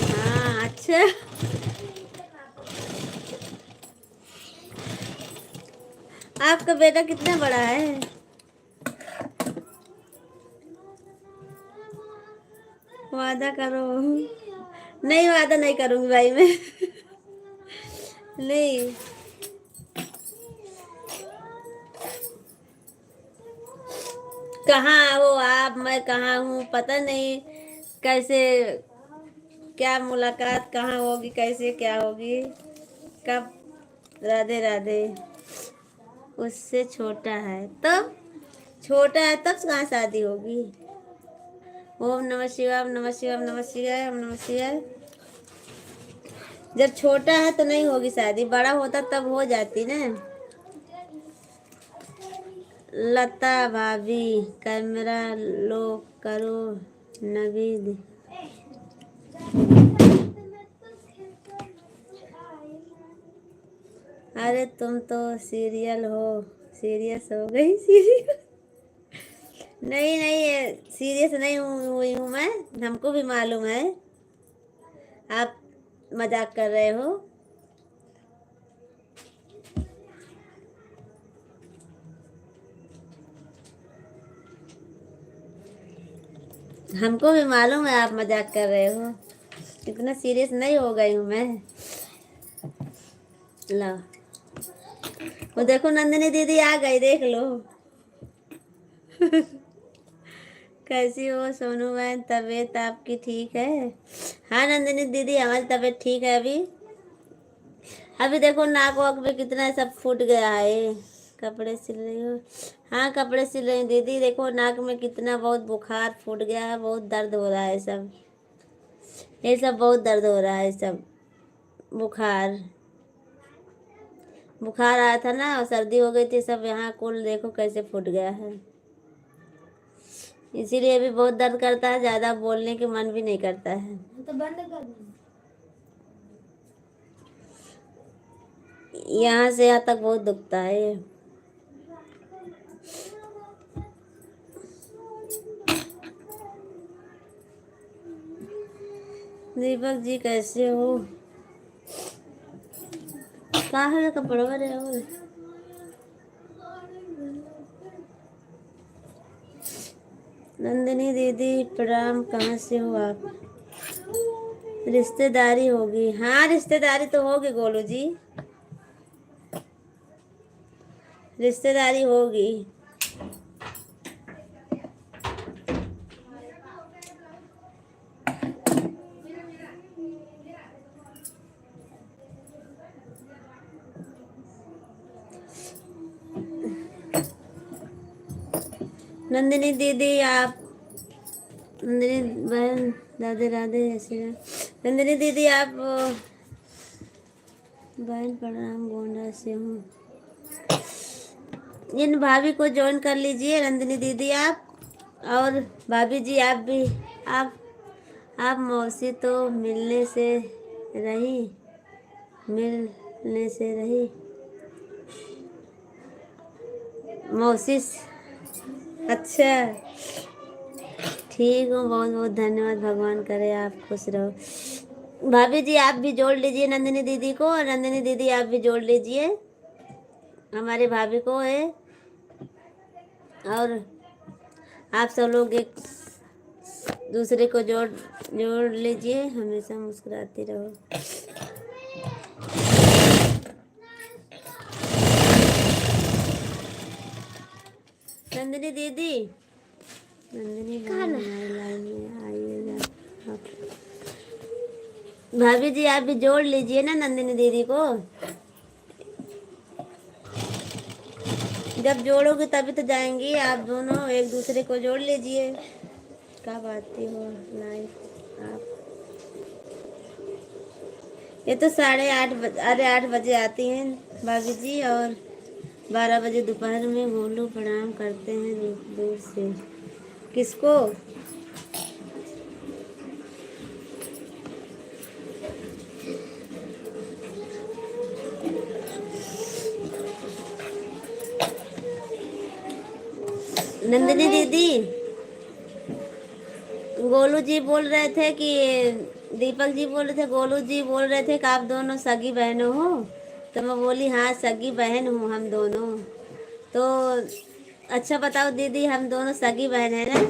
[SPEAKER 1] हाँ अच्छा, आपका बेटा कितना बड़ा है? वादा करो। नहीं, वादा नहीं करूंगी भाई मैं। नहीं, कहाँ हो आप, मैं कहाँ हूँ, पता नहीं कैसे क्या मुलाकात कहाँ होगी, कैसे क्या होगी, कब। राधे राधे। उससे छोटा है तब? छोटा है तब कहाँ शादी होगी? ओम नमः शिवाय, ओम नमः शिवाय, ओम नमः शिवाय, ओम नमः शिवाय। जब छोटा है तो नहीं होगी शादी, बड़ा होता तब हो जाती ना। लता भाभी कैमरा लो करो, नवीद। अरे तुम तो सीरियल हो, सीरियस हो गई सीरियल। नहीं नहीं, सीरियस नहीं हुई हूँ मैं, हमको भी मालूम है आप मजाक कर रहे हो। हमको भी मालूम है आप मजाक कर रहे हो, इतना सीरियस नहीं हो गई हूँ मैं। लो, वो देखो नंदिनी दीदी आ गई, देख लो। कैसी हो सोनू बहन, तबीयत आपकी ठीक है? हाँ नंदिनी दीदी, हमारी तबीयत ठीक है अभी। अभी देखो नाक वाक में कितना सब फूट गया है। कपड़े सिल रही हो? हाँ कपड़े सिल रही हूँ दीदी। देखो नाक में कितना बहुत बुखार फूट गया है, बहुत दर्द हो रहा है सब, ये सब बहुत दर्द हो रहा है सब। बुखार बुखार आया था ना और सर्दी हो गई थी सब, यहाँ कुल देखो कैसे फूट गया है। इसीलिए भी बहुत दर्द करता है, ज्यादा बोलने के मन भी नहीं करता है।
[SPEAKER 2] तो बंद कर दो।
[SPEAKER 1] यहाँ से यहाँ तक बहुत दुखता है ये। दीपक जी कैसे हो? कहाँ है कपड़ा वाले हो? नंदिनी दीदी प्रणाम, कहाँ से हो आप? रिश्तेदारी होगी? हाँ रिश्तेदारी तो होगी गोलू जी, रिश्तेदारी होगी। नंदिनी दीदी आप, नंदिनी बहन राधे राधे, ऐसे नंदिनी दीदी आप बहन प्रणाम, गोंडा से हूँ। इन भाभी को ज्वाइन कर लीजिए नंदिनी दीदी आप, और भाभी जी आप भी। आप मौसी तो मिलने से रही मौसी अच्छा ठीक हूँ, बहुत बहुत धन्यवाद, भगवान करे आप खुश रहो। भाभी जी आप भी जोड़ लीजिए नंदिनी दीदी को, और नंदिनी दीदी आप भी जोड़ लीजिए हमारे भाभी को है। और आप सब लोग एक दूसरे को जोड़ जोड़ लीजिए, हमेशा मुस्कुराती रहो। नंदिनी दीदी, नंदिनी हमारी लाइन में आइएगा आप। भाभी जी आप भी जोड़ लीजिए ना नंदिनी दीदी को, जब जोड़ोगे तभी तो जाएंगी। आप दोनों एक दूसरे को जोड़ लीजिए। कब आती हो लाइव आप? ये तो 8:30 बजे आती हैं भाभी जी, और 12 बजे दोपहर में गोलू प्रणाम करते हैं दूर दूर से। किसको? नंदिनी दीदी, गोलू जी बोल रहे थे कि दीपक जी बोल रहे थे, गोलू जी बोल रहे थे कि आप दोनों सगी बहनों हो। तो मैं बोली हाँ सगी बहन हूँ हम दोनों। तो अच्छा बताओ दीदी, हम दोनों सगी बहन है ना?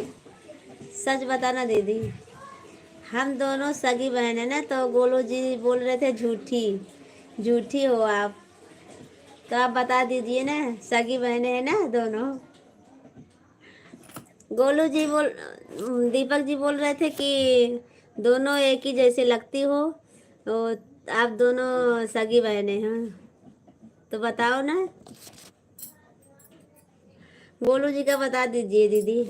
[SPEAKER 1] सच बताना दीदी, हम दोनों सगी बहन है ना? तो गोलू जी बोल रहे थे झूठी झूठी हो आप, तो आप बता दीजिए ना, सगी बहनें हैं ना दोनों? गोलू जी दीपक जी बोल रहे थे कि दोनों एक ही जैसे लगती हो, तो आप दोनों सगी बहनें हैं, तो बताओ ना। गोलू जी का बता दीजिए दीदी,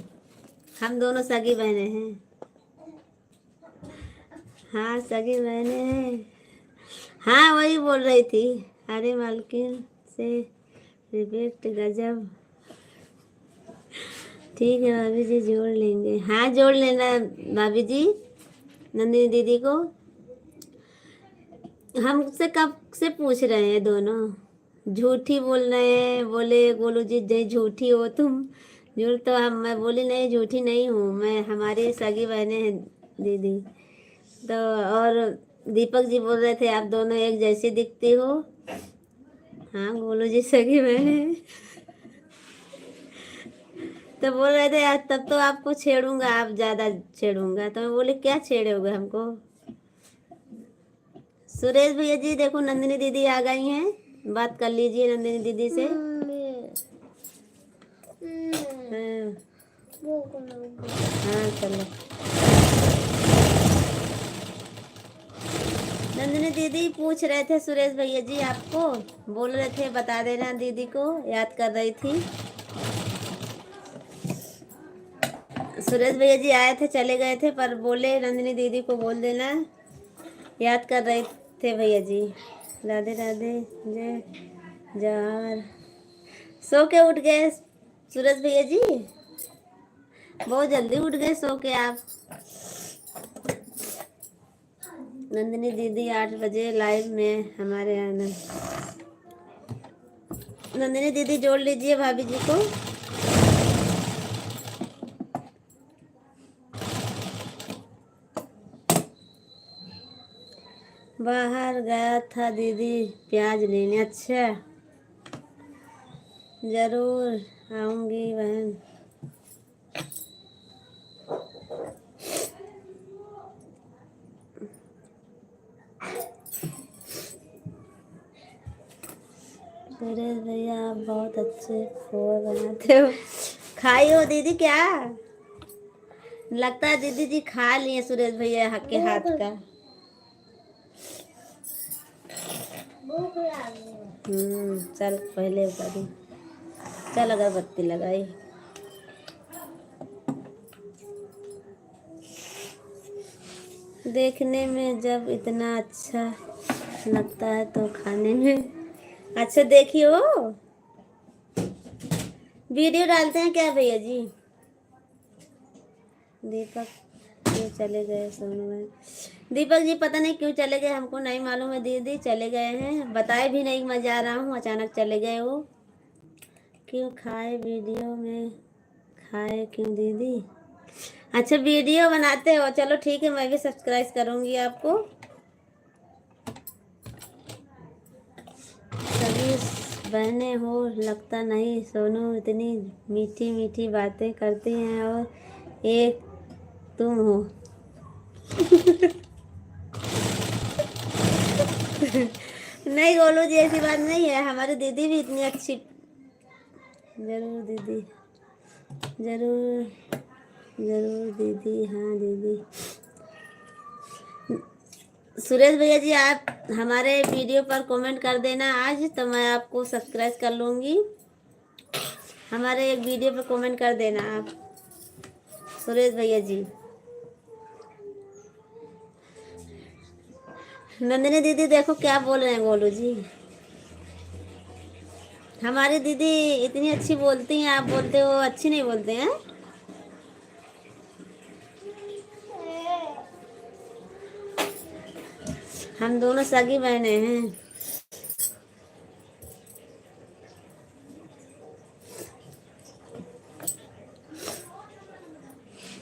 [SPEAKER 1] हम दोनों सगी बहनें हैं। हाँ सगी बहनें हैं, हाँ वही बोल रही थी। अरे मालकिन से रिस्पेक्ट गजब। ठीक है भाभी जी जोड़ लेंगे, हाँ जोड़ लेना भाभी जी नंदिनी दीदी को। हमसे कब से पूछ रहे हैं दोनों, झूठी बोल रहे हैं। बोले गोलू जी नहीं झूठी हो तुम, झूठ तो हम, मैं बोली नहीं झूठी नहीं हूँ मैं, हमारी सगी बहनें हैं दीदी। तो और दीपक जी बोल रहे थे आप दोनों एक जैसी दिखती हो। हाँ गोलू जी सगी बहनें हैं। तो बोल रहे थे यार तब तो आपको छेड़ूंगा, आप ज्यादा छेड़ूंगा। तो मैं बोले क्या छेड़ोगे हमको। सुरेश भैया जी देखो नंदिनी दीदी आ गई हैं, बात कर लीजिए नंदिनी दीदी से। हाँ हाँ चलो। नंदिनी दीदी पूछ रहे थे सुरेश भैया जी आपको, बोल रहे थे बता देना दीदी को, याद कर रही थी। सुरेश भैया जी आए थे चले गए थे, पर बोले नंदिनी दीदी को बोल देना, याद कर रहे थे भैया जी। राधे राधे जय जवाहर। सो के उठ गए सूरज भैया जी, बहुत जल्दी उठ गए सो के आप। नंदिनी दीदी 8 बजे लाइव में हमारे आना। नंदिनी दीदी जोड़ लीजिए भाभी जी को। बाहर गया था दीदी प्याज लेने। अच्छा जरूर आऊंगी बहन। सुरेश भैया आप बहुत अच्छे खोए बनाते हो। खाई हो दीदी क्या? लगता है दीदी जी खा लिए सुरेश भैया के हाथ का। चल पहले करी, चल अगरबत्ती लगाई। देखने में जब इतना अच्छा लगता है तो खाने में अच्छा। देखियो वीडियो डालते हैं क्या भैया जी? दीपक क्यों चले गए सोनू में? दीपक जी पता नहीं क्यों चले गए, हमको नहीं मालूम है दीदी, चले गए हैं, बताए भी नहीं, मैं जा रहा हूँ अचानक चले गए वो। क्यों खाए वीडियो में, खाए क्यों दीदी? अच्छा वीडियो बनाते हो, चलो ठीक है, मैं भी सब्सक्राइब करूँगी आपको। सभी बहनें हो लगता नहीं, सोनू इतनी मीठी मीठी बातें करती हैं और एक तुम हो। नहीं गोलू जी ऐसी बात नहीं है, हमारी दीदी भी इतनी अच्छी। जरूर दीदी, जरूर जरूर दीदी, हाँ दीदी। सुरेश भैया जी आप हमारे वीडियो पर कमेंट कर देना आज, तो मैं आपको सब्सक्राइब कर लूँगी। हमारे एक वीडियो पर कमेंट कर देना आप सुरेश भैया जी। नंदिनी दीदी देखो क्या बोल रहे हैं गोलू जी। हमारी दीदी इतनी अच्छी बोलती हैं, आप बोलते हो अच्छी नहीं बोलते हैं। हम दोनों सगी बहनें हैं।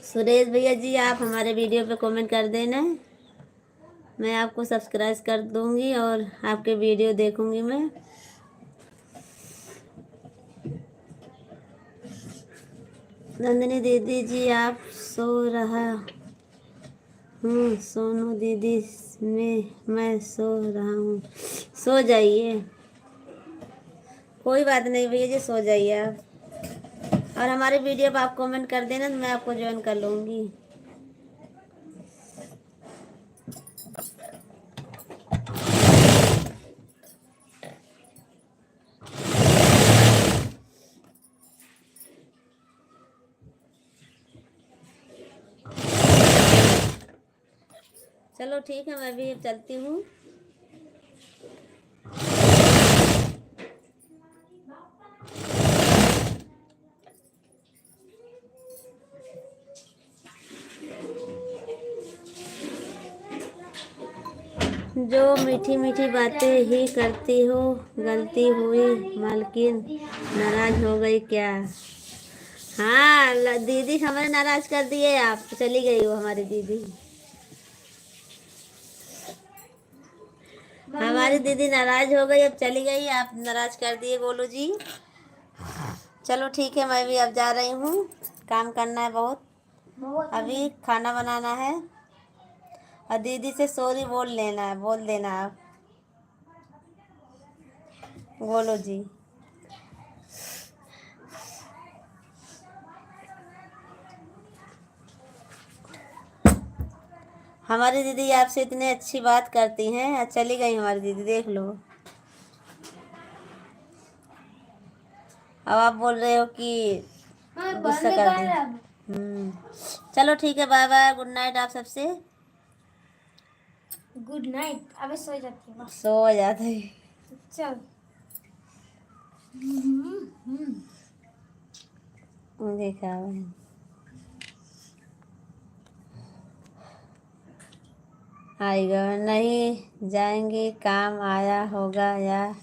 [SPEAKER 1] सुरेश भैया जी आप हमारे वीडियो पे कमेंट कर देना, मैं आपको सब्सक्राइब कर दूंगी और आपके वीडियो देखूंगी मैं। नंदिनी दीदी जी आप सो रहा हूँ, सोनू दीदी में मैं सो रहा हूँ। सो जाइए, कोई बात नहीं भैया जी, सो जाइए आप। और हमारे वीडियो पर आप कमेंट कर देना तो मैं आपको ज्वाइन कर लूँगी। चलो ठीक है, मैं भी अब चलती हूँ। जो मीठी मीठी बातें ही करती हो, गलती हुई मालकिन, नाराज हो गई क्या? हाँ दीदी हमारे नाराज कर दिए, आप चली गई हो हमारी दीदी। हमारी दीदी नाराज हो गई, अब चली गई, आप नाराज कर दिए गोलू जी। चलो ठीक है, मैं भी अब जा रही हूँ, काम करना है बहुत।
[SPEAKER 2] बहुत
[SPEAKER 1] अभी खाना बनाना है और दीदी से सॉरी बोल देना आप। बोलो जी। हमारी दीदी आपसे इतनी अच्छी बात करती हैं, आज चली गई हमारी दीदी, देख लो। अब आप बोल रहे हो कि
[SPEAKER 2] मैं
[SPEAKER 1] गुस्सा
[SPEAKER 2] बंद
[SPEAKER 1] कर
[SPEAKER 2] कर
[SPEAKER 1] दी।
[SPEAKER 2] अब।
[SPEAKER 1] चलो ठीक है, बाय बाय, गुड नाइट आप सबसे।
[SPEAKER 2] Good night. अबे सो जाती है बस।
[SPEAKER 1] सो जाते हैं।
[SPEAKER 2] चल।
[SPEAKER 1] देखा है। आएगा नहीं, जाएंगी, काम आया होगा या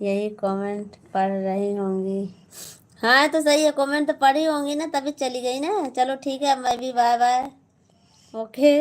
[SPEAKER 1] यही कमेंट पढ़ रही होंगी। हाँ तो सही है, कमेंट तो पढ़ी होंगी ना, तभी चली गई ना। चलो ठीक है, मैं भी बाय बाय। ओके।